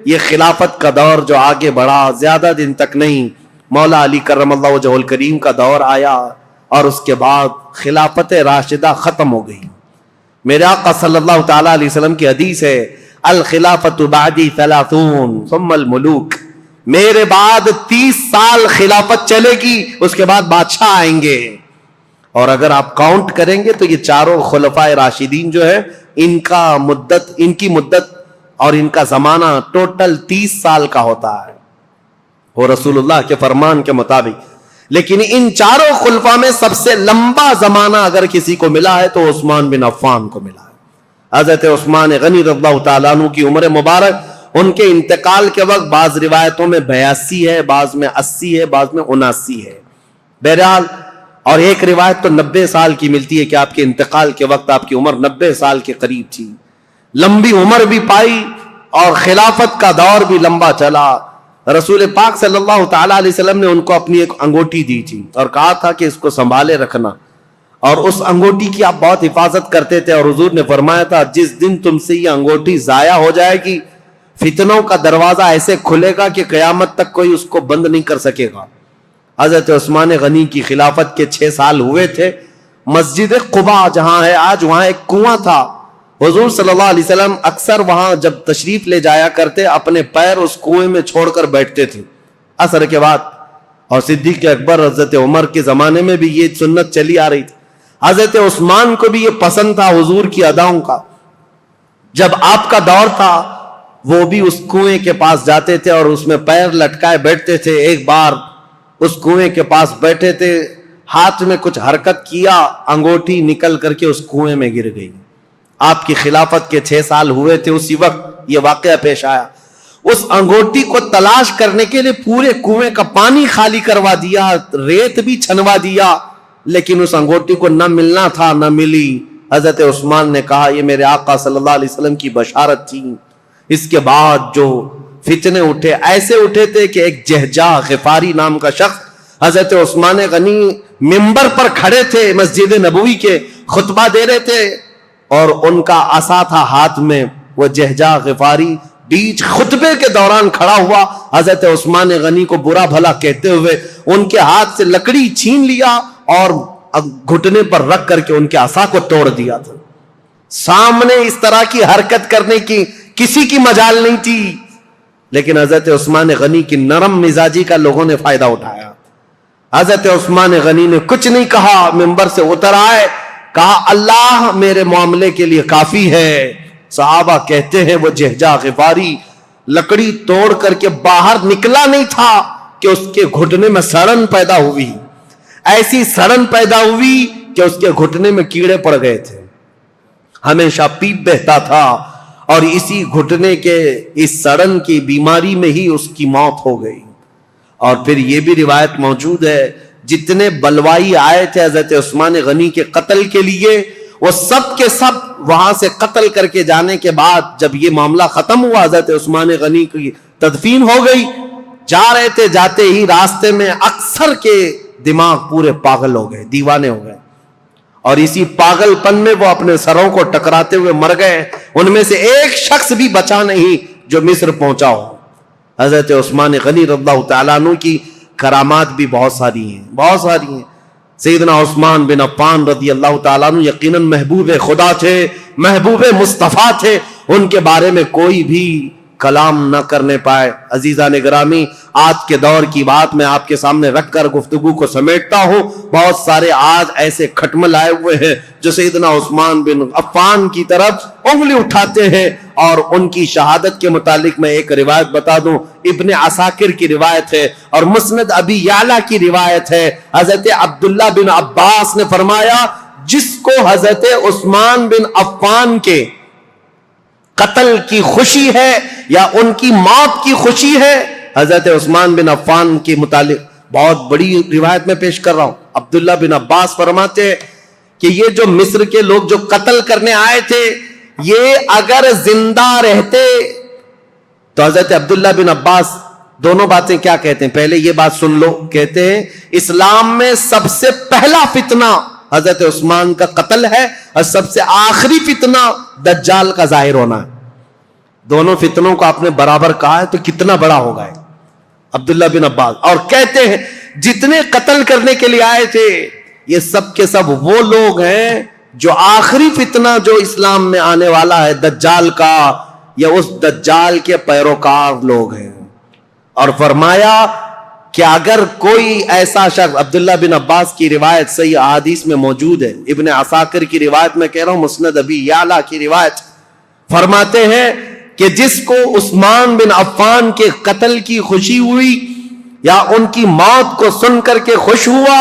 یہ خلافت کا دور جو آگے بڑھا زیادہ دن تک نہیں، مولا علی کرم اللہ وجہہ الکریم کا دور آیا اور اس کے بعد خلافت راشدہ ختم ہو گئی. میرے آقا صلی اللہ تعالیٰ علیہ وسلم کی حدیث ہے الخلافت بعدی 30 ثم الملوک، میرے بعد 30 سال خلافت چلے گی، اس کے بعد بادشاہ آئیں گے. اور اگر آپ کاؤنٹ کریں گے تو یہ چاروں خلفائے راشدین جو ہے ان کی مدت اور ان کا زمانہ ٹوٹل 30 سال کا ہوتا ہے وہ رسول اللہ کے فرمان کے مطابق. لیکن ان چاروں خلفاء میں سب سے لمبا زمانہ اگر کسی کو ملا ہے تو عثمان بن عفان کو ملا ہے. حضرت عثمان غنی رضی اللہ تعالیٰ عنہ کی عمر مبارک ان کے انتقال کے وقت بعض روایتوں میں 82 ہے، بعض میں 80 ہے، بعض میں 79 ہے. بہرحال اور ایک روایت تو 90 سال کی ملتی ہے کہ آپ کے انتقال کے وقت آپ کی عمر 90 سال کے قریب تھی. لمبی عمر بھی پائی اور خلافت کا دور بھی لمبا چلا. رسول پاک صلی اللہ تعالیٰ علیہ وسلم نے ان کو اپنی ایک انگوٹھی دی تھی اور کہا تھا کہ اس کو سنبھالے رکھنا، اور اس انگوٹھی کی آپ بہت حفاظت کرتے تھے. اور حضور نے فرمایا تھا جس دن تم سے یہ انگوٹھی ضائع ہو جائے گی فتنوں کا دروازہ ایسے کھلے گا کہ قیامت تک کوئی اس کو بند نہیں کر سکے گا. حضرت عثمان غنی کی خلافت کے 6 سال ہوئے تھے. مسجد قباء جہاں ہے آج، وہاں ایک کنواں تھا. حضور صلی اللہ علیہ وسلم اکثر وہاں جب تشریف لے جایا کرتے اپنے پیر اس کنویں میں چھوڑ کر بیٹھتے تھے عصر کے بعد. اور صدیق اکبر حضرت عمر کے زمانے میں بھی یہ سنت چلی آ رہی تھی. حضرت عثمان کو بھی یہ پسند تھا حضور کی اداؤں کا. جب آپ کا دور تھا وہ بھی اس کنویں کے پاس جاتے تھے اور اس میں پیر لٹکائے بیٹھتے تھے. ایک بار اس کنویں کے پاس بیٹھے تھے، ہاتھ میں کچھ حرکت کیا، انگوٹھی نکل کر کے اس کنویں میں گر گئی. آپ کی خلافت کے 6 سال ہوئے تھے، اسی وقت یہ واقعہ پیش آیا. اس انگوٹھی کو تلاش کرنے کے لیے پورے کنویں کا پانی خالی کروا دیا، ریت بھی چھنوا دیا، لیکن اس انگوٹھی کو نہ ملنا تھا، نہ ملی. حضرت عثمان نے کہا یہ میرے آقا صلی اللہ علیہ وسلم کی بشارت تھی. اس کے بعد جو فتنے اٹھے، ایسے اٹھے تھے کہ ایک جہجہ غفاری نام کا شخص حضرت عثمان غنی منبر پر کھڑے تھے، مسجد نبوی کے خطبہ دے رہے تھے اور ان کا عصا تھا ہاتھ میں. وہ جہجہ غفاری بیچ خطبے کے دوران کھڑا ہوا، حضرت عثمان غنی کو برا بھلا کہتے ہوئے ان کے ہاتھ سے لکڑی چھین لیا اور گھٹنے پر رکھ کر کے ان کے عصا کو توڑ دیا تھا. سامنے اس طرح کی حرکت کرنے کی کسی کی مجال نہیں تھی، لیکن حضرت عثمان غنی کی نرم مزاجی کا لوگوں نے فائدہ اٹھایا. حضرت عثمان غنی نے کچھ نہیں کہا، منبر سے اتر آئے، کہا اللہ میرے معاملے کے لیے کافی ہے. صحابہ کہتے ہیں وہ جہجہ غفاری لکڑی توڑ کر کے باہر نکلا نہیں تھا کہ اس کے گھٹنے میں سڑن پیدا ہوئی. ایسی سڑن پیدا ہوئی کہ اس کے گھٹنے میں کیڑے پڑ گئے تھے، ہمیشہ پیپ بہتا تھا اور اسی گھٹنے کے اس سڑن کی بیماری میں ہی اس کی موت ہو گئی. اور پھر یہ بھی روایت موجود ہے جتنے بلوائی آئے تھے حضرت عثمان غنی کے قتل کے لیے، وہ سب کے سب وہاں سے قتل کر کے جانے کے بعد جب یہ معاملہ ختم ہوا، حضرت عثمان غنی کی تدفین ہو گئی. جا رہے تھے، جاتے ہی راستے میں اکثر کے دماغ پورے پاگل ہو گئے، دیوانے ہو گئے، اور اسی پاگل پن میں وہ اپنے سروں کو ٹکراتے ہوئے مر گئے. ان میں سے ایک شخص بھی بچا نہیں جو مصر پہنچا ہو. حضرت عثمان غنی رضی اللہ تعالیٰ عنہ کی کرامات بھی بہت ساری ہیں، بہت ساری ہیں. سیدنا عثمان بن عفان رضی اللہ تعالیٰ عنہ یقیناً محبوب خدا تھے، محبوب مصطفیٰ تھے، ان کے بارے میں کوئی بھی کلام نہ کرنے پائے. عزیزان گرامی، آج کے دور کی بات میں آپ کے سامنے رکھ کر گفتگو کو سمیٹتا ہوں. بہت سارے آج ایسے کھٹمل آئے ہوئے ہیں جو سیدنا عثمان بن عفان کی طرف انگلی اٹھاتے ہیں، اور ان کی شہادت کے متعلق میں ایک روایت بتا دوں. ابن عساکر کی روایت ہے اور مسند ابی یعلا کی روایت ہے. حضرت عبداللہ بن عباس نے فرمایا جس کو حضرت عثمان بن عفان کے قتل کی خوشی ہے یا ان کی موت کی خوشی ہے، حضرت عثمان بن عفان کے متعلق بہت بڑی روایت میں پیش کر رہا ہوں. عبداللہ بن عباس فرماتے ہیں کہ یہ جو مصر کے لوگ جو قتل کرنے آئے تھے، یہ اگر زندہ رہتے تو حضرت عبداللہ بن عباس دونوں باتیں کیا کہتے ہیں، پہلے یہ بات سن لو. کہتے ہیں اسلام میں سب سے پہلا فتنہ حضرت عثمان کا قتل ہے اور سب سے آخری فتنہ دجال کا ظاہر ہونا ہے. دونوں فتنوں کو آپ نے برابر کہا ہے تو کتنا بڑا ہوگا عبداللہ بن عباس. اور کہتے ہیں جتنے قتل کرنے کے لیے آئے تھے یہ سب کے سب وہ لوگ ہیں جو آخری فتنہ جو اسلام میں آنے والا ہے دجال کا، یا اس دجال کے پیروکار لوگ ہیں. اور فرمایا کہ اگر کوئی ایسا شخص، عبداللہ بن عباس کی روایت صحیح احادیث میں موجود ہے، ابن عساکر کی روایت میں کہہ رہا ہوں، مسند ابی یعلا کی روایت، فرماتے ہیں کہ جس کو عثمان بن عفان کے قتل کی خوشی ہوئی یا ان کی موت کو سن کر کے خوش ہوا،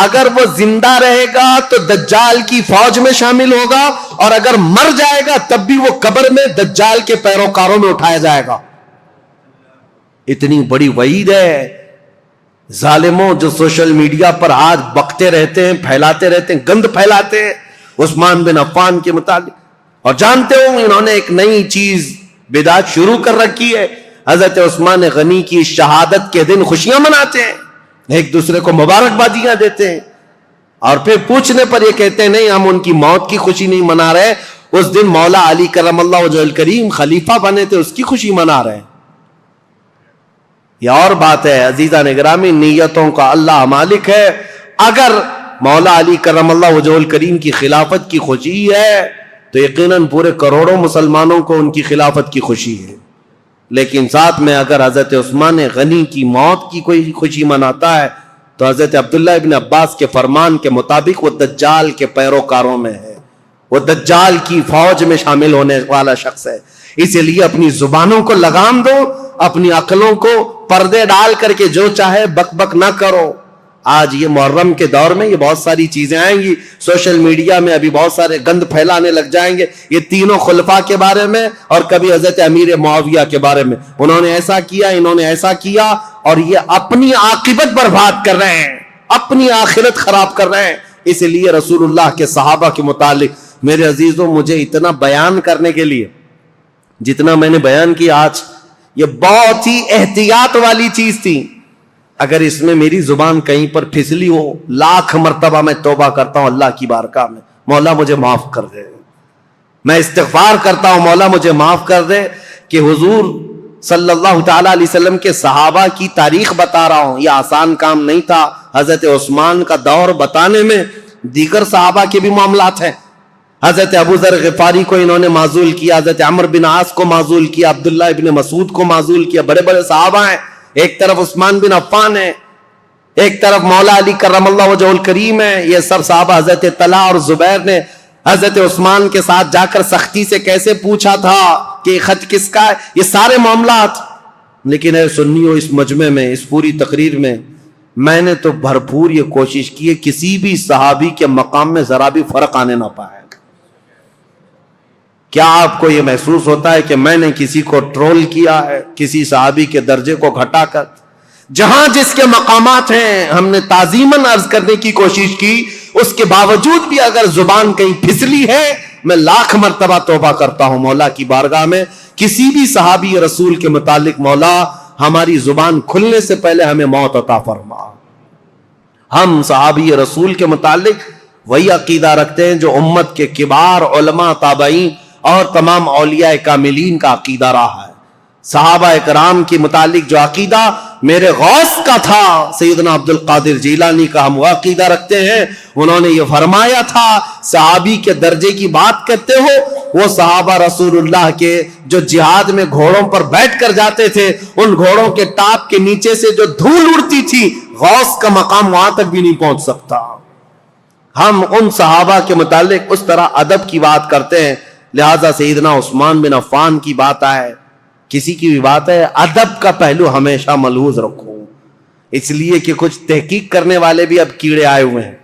اگر وہ زندہ رہے گا تو دجال کی فوج میں شامل ہوگا، اور اگر مر جائے گا تب بھی وہ قبر میں دجال کے پیروکاروں میں اٹھایا جائے گا. اتنی بڑی وعید ہے. ظالموں جو سوشل میڈیا پر آج بکتے رہتے ہیں، پھیلاتے رہتے ہیں، گند پھیلاتے ہیں عثمان بن عفان کے متعلق، اور جانتے ہو انہوں نے ایک نئی چیز بدعت شروع کر رکھی ہے. حضرت عثمان غنی کی شہادت کے دن خوشیاں مناتے ہیں، ایک دوسرے کو مبارکبادیاں دیتے ہیں، اور پھر پوچھنے پر یہ کہتے ہیں نہیں ہم ان کی موت کی خوشی نہیں منا رہے، اس دن مولا علی کرم اللہ وجہ الکریم خلیفہ بنے تھے، اس کی خوشی منا رہے ہیں. یہ اور بات ہے عزیزان گرامی، نیتوں کا اللہ مالک ہے. اگر مولا علی کرم اللہ وجہ الکریم کی خلافت کی خوشی ہے تو یقیناً پورے کروڑوں مسلمانوں کو ان کی خلافت کی خوشی ہے. لیکن ساتھ میں اگر حضرت عثمان غنی کی موت کی کوئی خوشی مناتا ہے تو حضرت عبداللہ ابن عباس کے فرمان کے مطابق وہ دجال کے پیروکاروں میں ہے، وہ دجال کی فوج میں شامل ہونے والا شخص ہے. اسی لیے اپنی زبانوں کو لگام دو، اپنی عقلوں کو پردے ڈال کر کے جو چاہے بک بک نہ کرو. آج یہ محرم کے دور میں یہ بہت ساری چیزیں آئیں گی، سوشل میڈیا میں ابھی بہت سارے گند پھیلانے لگ جائیں گے یہ تینوں خلفاء کے بارے میں، اور کبھی حضرت امیر معاویہ کے بارے میں، انہوں نے ایسا کیا، انہوں نے ایسا کیا، اور یہ اپنی عاقبت برباد کر رہے ہیں، اپنی آخرت خراب کر رہے ہیں. اس لیے رسول اللہ کے صحابہ کے متعلق میرے عزیزوں مجھے اتنا بیان کرنے کے لیے جتنا میں نے بیان کیا آج، یہ بہت ہی احتیاط والی چیز تھی. اگر اس میں میری زبان کہیں پر پھسلی ہو، لاکھ مرتبہ میں توبہ کرتا ہوں اللہ کی بارگاہ میں، مولا مجھے معاف کر دے. میں استغفار کرتا ہوں مولا مجھے معاف کر دے کہ حضور صلی اللہ تعالی علیہ وسلم کے صحابہ کی تاریخ بتا رہا ہوں. یہ آسان کام نہیں تھا. حضرت عثمان کا دور بتانے میں دیگر صحابہ کے بھی معاملات ہیں. حضرت ابو ذر غفاری کو انہوں نے معزول کیا، حضرت عمرو بن عاص کو معزول کیا، عبداللہ ابن مسعود کو معزول کیا. بڑے بڑے صحابہ ہیں. ایک طرف عثمان بن عفان ہے، ایک طرف مولا علی کرم اللہ وجہ الکریم ہے. یہ سب صحابہ، حضرت طلحہ اور زبیر نے حضرت عثمان کے ساتھ جا کر سختی سے کیسے پوچھا تھا کہ خط کس کا ہے، یہ سارے معاملات. لیکن اے سنیوں، اس مجمع میں، اس پوری تقریر میں میں نے تو بھرپور یہ کوشش کی ہے کسی بھی صحابی کے مقام میں ذرا بھی فرق آنے نہ پائے. کیا آپ کو یہ محسوس ہوتا ہے کہ میں نے کسی کو ٹرول کیا ہے، کسی صحابی کے درجے کو گھٹا کر؟ جہاں جس کے مقامات ہیں ہم نے تعظیماً عرض کرنے کی کوشش کی. اس کے باوجود بھی اگر زبان کہیں پھسلی ہے، میں لاکھ مرتبہ توبہ کرتا ہوں مولا کی بارگاہ میں. کسی بھی صحابی رسول کے متعلق مولا ہماری زبان کھلنے سے پہلے ہمیں موت عطا فرما. ہم صحابی رسول کے متعلق وہی عقیدہ رکھتے ہیں جو امت کے کبار علماء، تابعین اور تمام اولیاء کاملین کا عقیدہ رہا ہے. صحابہ اکرام کے متعلق جو عقیدہ میرے غوث کا تھا، سیدنا عبد القادر جیلانی کا، ہم وہ عقیدہ رکھتے ہیں. انہوں نے یہ فرمایا تھا، صحابی کے درجے کی بات کرتے ہو، وہ صحابہ رسول اللہ کے جو جہاد میں گھوڑوں پر بیٹھ کر جاتے تھے، ان گھوڑوں کے ٹاپ کے نیچے سے جو دھول اڑتی تھی، غوث کا مقام وہاں تک بھی نہیں پہنچ سکتا. ہم ان صحابہ کے متعلق اس طرح ادب کی بات کرتے ہیں. لہذا سیدنا عثمان بن عفان کی بات آئے، کسی کی بھی بات ہے، ادب کا پہلو ہمیشہ ملحوظ رکھو. اس لیے کہ کچھ تحقیق کرنے والے بھی اب کیڑے آئے ہوئے ہیں،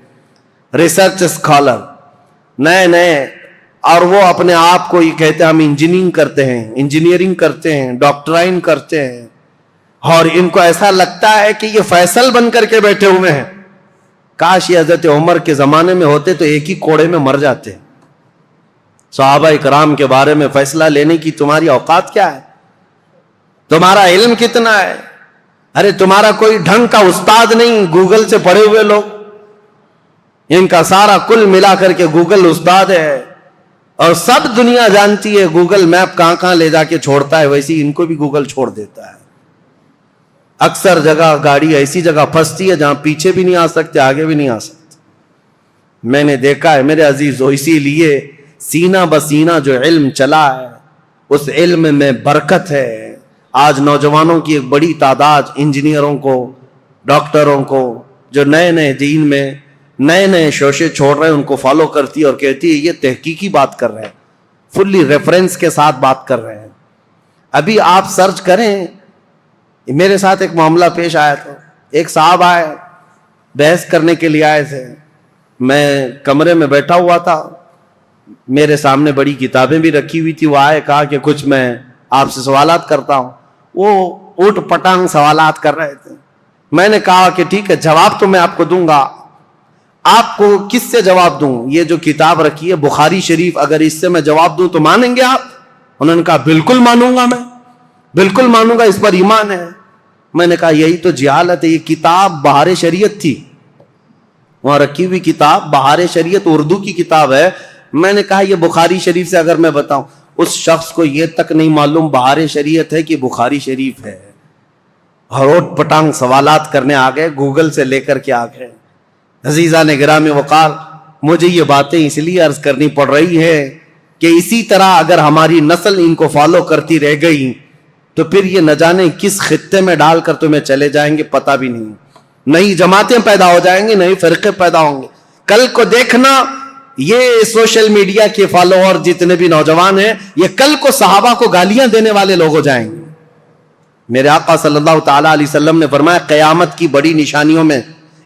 ریسرچ اسکالر نئے نئے، اور وہ اپنے آپ کو یہ کہتے ہیں ہم انجینئرنگ کرتے ہیں، ڈاکٹرائن کرتے ہیں، اور ان کو ایسا لگتا ہے کہ یہ فیصل بن کر کے بیٹھے ہوئے ہیں. کاش یہ حضرت عمر کے زمانے میں ہوتے تو ایک ہی کوڑے میں مر جاتے. صحابہ اکرام کے بارے میں فیصلہ لینے کی تمہاری اوقات کیا ہے؟ تمہارا علم کتنا ہے؟ ارے تمہارا کوئی ڈھنگ کا استاد نہیں، گوگل سے پڑھے ہوئے لوگ، ان کا سارا کل ملا کر کے گوگل استاد ہے، اور سب دنیا جانتی ہے گوگل میپ کہاں کہاں لے جا کے چھوڑتا ہے، ویسے ان کو بھی گوگل چھوڑ دیتا ہے. اکثر جگہ گاڑی ایسی جگہ پھنستی ہے جہاں پیچھے بھی نہیں آ سکتے، آگے بھی نہیں آ سکتے. میں نے دیکھا ہے میرے عزیزو. اسی لیے سینہ بسینہ جو علم چلا ہے، اس علم میں برکت ہے. آج نوجوانوں کی ایک بڑی تعداد انجینئروں کو، ڈاکٹروں کو، جو نئے نئے دین میں نئے نئے شوشے چھوڑ رہے ہیں، ان کو فالو کرتی ہے اور کہتی ہے یہ تحقیقی بات کر رہے ہیں، فلی ریفرنس کے ساتھ بات کر رہے ہیں. ابھی آپ سرچ کریں. میرے ساتھ ایک معاملہ پیش آیا تھا. ایک صاحب آئے، بحث کرنے کے لیے آئے تھے. میں کمرے میں بیٹھا ہوا تھا، میرے سامنے بڑی کتابیں بھی رکھی ہوئی تھی. وہ آئے، کہا کہ کچھ میں آپ سے سوالات کرتا ہوں. وہ اوٹ پٹانگ سوالات کر رہے تھے. میں نے کہا کہ ٹھیک ہے، جواب تو میں آپ کو دوں گا. آپ کو کس سے جواب دوں؟ یہ جو کتاب رکھی ہے بخاری شریف، اگر اس سے میں جواب دوں تو مانیں گے آپ؟ انہوں نے کہا بالکل مانوں گا، میں بالکل مانوں گا، اس پر ایمان ہے. میں نے کہا یہی تو جہالت ہے. یہ کتاب بہار شریعت تھی، وہاں رکھی ہوئی کتاب بہار شریعت اردو کی کتاب ہے. میں نے کہا یہ بخاری شریف سے اگر میں بتاؤں، اس شخص کو یہ تک نہیں معلوم بہار شریعت ہے کہ بخاری شریف ہے، ہروٹ پٹانگ سوالات کرنے آ گئے، گوگل سے لے کر کے آ گئے۔ عزیزان گرامی وقار، مجھے یہ باتیں اس لیے عرض کرنی پڑ رہی ہے کہ اسی طرح اگر ہماری نسل ان کو فالو کرتی رہ گئی تو پھر یہ نہ جانے کس خطے میں ڈال کر تمہیں چلے جائیں گے، پتہ بھی نہیں۔ نئی جماعتیں پیدا ہو جائیں گی، نئے فرقے پیدا ہوں گے۔ کل کو دیکھنا یہ سوشل میڈیا کے فالوور جتنے بھی نوجوان ہیں، یہ کل کو صحابہ کو گالیاں دینے والے لوگ ہو جائیں گے۔ میرے آقا صلی اللہ تعالیٰ علیہ وسلم نے فرمایا قیامت کی بڑی نشانیوں میں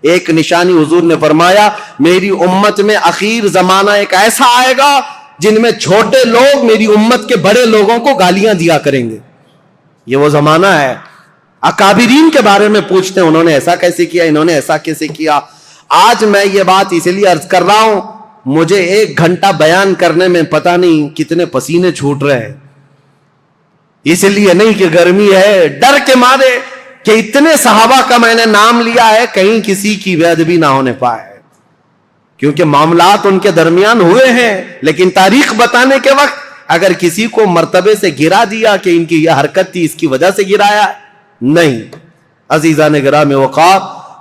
ایک نشانی حضور نے فرمایا میری امت میں اخیر زمانہ ایک ایسا آئے گا جن میں چھوٹے لوگ میری امت کے بڑے لوگوں کو گالیاں دیا کریں گے۔ یہ وہ زمانہ ہے۔ اکابرین کے بارے میں پوچھتے ہیں انہوں نے ایسا کیسے کیا، انہوں نے ایسا کیسے کیا۔ آج میں یہ بات اس لیے عرض کر رہا ہوں، مجھے 1 گھنٹہ بیان کرنے میں پتہ نہیں کتنے پسینے چھوٹ رہے ہیں، اس لیے نہیں کہ گرمی ہے، ڈر کے مارے کہ اتنے صحابہ کا میں نے نام لیا ہے کہیں کسی کی بے ادبی نہ ہونے پائے، کیونکہ معاملات ان کے درمیان ہوئے ہیں، لیکن تاریخ بتانے کے وقت اگر کسی کو مرتبے سے گرا دیا کہ ان کی یہ حرکت تھی اس کی وجہ سے گرایا، نہیں۔ عزیزان گرامی وقار،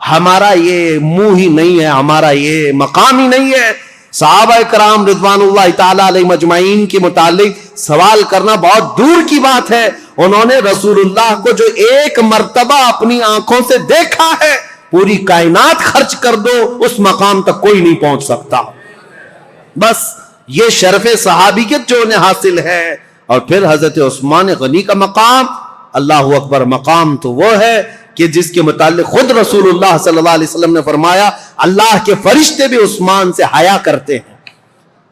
ہمارا یہ منہ ہی نہیں ہے، ہمارا یہ مقام ہی نہیں ہے۔ صحابہ کرام رضوان اللہ تعالیٰ علیہ مجمعین کے متعلق سوال کرنا بہت دور کی بات ہے۔ انہوں نے رسول اللہ کو جو 1 مرتبہ اپنی آنکھوں سے دیکھا ہے، پوری کائنات خرچ کر دو اس مقام تک کوئی نہیں پہنچ سکتا۔ بس یہ شرف صحابیت جو انہیں حاصل ہے۔ اور پھر حضرت عثمان غنی کا مقام، اللہ اکبر، مقام تو وہ ہے کہ جس کے متعلق خود رسول اللہ صلی اللہ علیہ وسلم نے فرمایا اللہ کے فرشتے بھی عثمان سے حیا کرتے ہیں،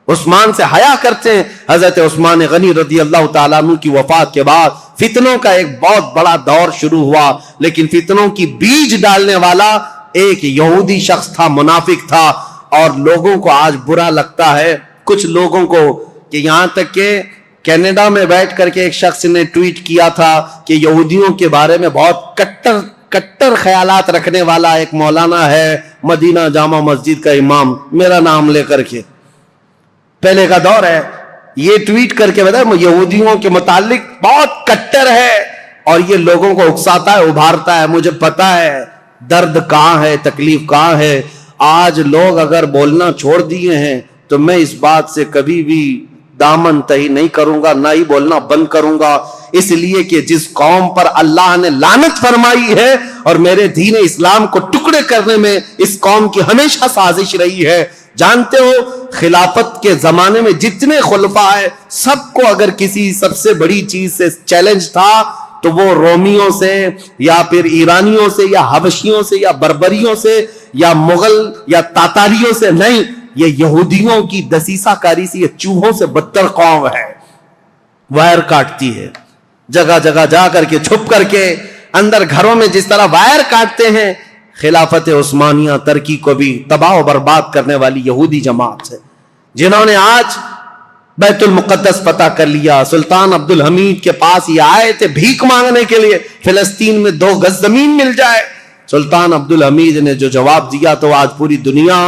عثمان سے حیا کرتے ہیں۔ حضرت عثمان غنی رضی اللہ تعالیٰ عنہ کی وفات کے بعد فتنوں کا ایک بہت بڑا دور شروع ہوا، لیکن فتنوں کی بیج ڈالنے والا ایک یہودی شخص تھا، منافق تھا، اور لوگوں کو آج برا لگتا ہے، کچھ لوگوں کو، کہ یہاں تک کہ کینیڈا میں بیٹھ کر کے ایک شخص نے ٹویٹ کیا تھا کہ یہودیوں کے بارے میں بہت کٹر خیالات رکھنے والا ایک مولانا ہے، مدینہ جامع مسجد کا امام، میرا نام لے کر کے، پہلے کا دور ہے، یہ ٹویٹ کر کے بتا یہودیوں کے متعلق بہت کٹر ہے اور یہ لوگوں کو اکساتا ہے، ابھارتا ہے۔ مجھے پتا ہے درد کہاں ہے، تکلیف کہاں ہے۔ آج لوگ اگر بولنا چھوڑ دیے ہیں تو میں اس بات سے کبھی بھی دامن تہی نہیں کروں گا، نہ ہی بولنا بند کروں گا، اس لیے کہ جس قوم پر اللہ نے لعنت فرمائی ہے اور میرے دین اسلام کو ٹکڑے کرنے میں اس قوم کی ہمیشہ سازش رہی ہے۔ جانتے ہو خلافت کے زمانے میں جتنے خلفاء ہیں سب کو اگر کسی سب سے بڑی چیز سے چیلنج تھا تو وہ رومیوں سے یا پھر ایرانیوں سے یا حبشیوں سے یا بربریوں سے یا مغل یا تاتاریوں سے نہیں، یہ یہودیوں کی دسیسہ کاری سے، یہ چوہوں سے بدتر قوم ہے، وائر کاٹتی ہے، جگہ جگہ جا کر کے چھپ کر کے اندر گھروں میں جس طرح وائر کاٹتے ہیں۔ خلافت عثمانیہ ترکی کو بھی تباہ و برباد کرنے والی یہودی جماعت ہے، جنہوں نے آج بیت المقدس فتح کر لیا۔ سلطان عبد الحمید کے پاس یہ آئے تھے بھیک مانگنے کے لیے فلسطین میں 2 گز زمین مل جائے۔ سلطان عبد الحمید نے جو جواب دیا تو آج پوری دنیا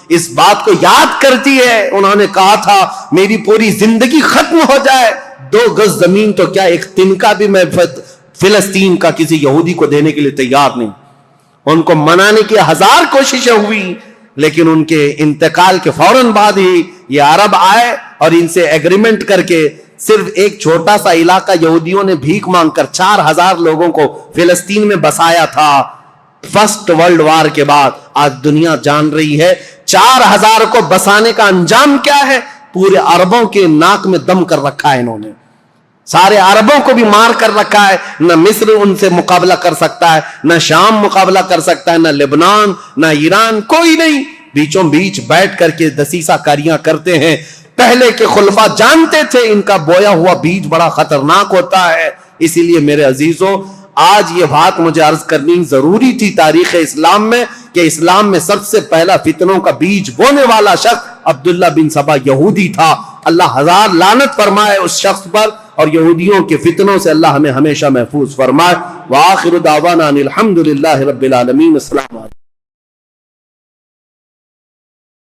اس بات کو یاد کرتی ہے۔ انہوں نے کہا تھا میری پوری زندگی ختم ہو جائے 2 گز زمین تو کیا ایک تنکا بھی میں فلسطین کا کسی یہودی کو دینے کے لیے تیار نہیں۔ ان کو منانے کی 1000 کوششیں ہوئی، لیکن ان کے انتقال کے فوراً بعد ہی یہ عرب آئے اور ان سے ایگریمنٹ کر کے صرف ایک چھوٹا سا علاقہ یہودیوں نے بھیک مانگ کر 4000 لوگوں کو فلسطین میں بسایا تھا۔ فرسٹ ورلڈ وار کے بعد آج دنیا جان رہی ہے 4000 کو بسانے کا انجام کیا ہے۔ پورے عربوں کے ناک میں دم کر رکھا ہے انہوں نے، سارے عربوں کو بھی مار کر رکھا ہے۔ نہ مصر ان سے مقابلہ کر سکتا ہے، نہ شام مقابلہ کر سکتا ہے، نہ لبنان، نہ ایران، کوئی نہیں۔ بیچوں بیچ بیٹھ کر کے دسیسہ کاریاں کرتے ہیں۔ پہلے کے خلفاء جانتے تھے ان کا بویا ہوا بیج بڑا خطرناک ہوتا ہے۔ اسی لیے میرے عزیزوں آج یہ بات مجھے عرض کرنی ضروری تھی تاریخ اسلام میں، کہ اسلام میں سب سے پہلا فتنوں کا بیج بونے والا شخص عبداللہ بن سبا یہودی تھا۔ اللہ 1000 لعنت فرمائے اس شخص پر، اور یہودیوں کے فتنوں سے اللہ ہمیں ہمیشہ محفوظ فرمائے۔ وآخر دعوانا ان الحمد للہ رب العالمین۔ السلام علیکم۔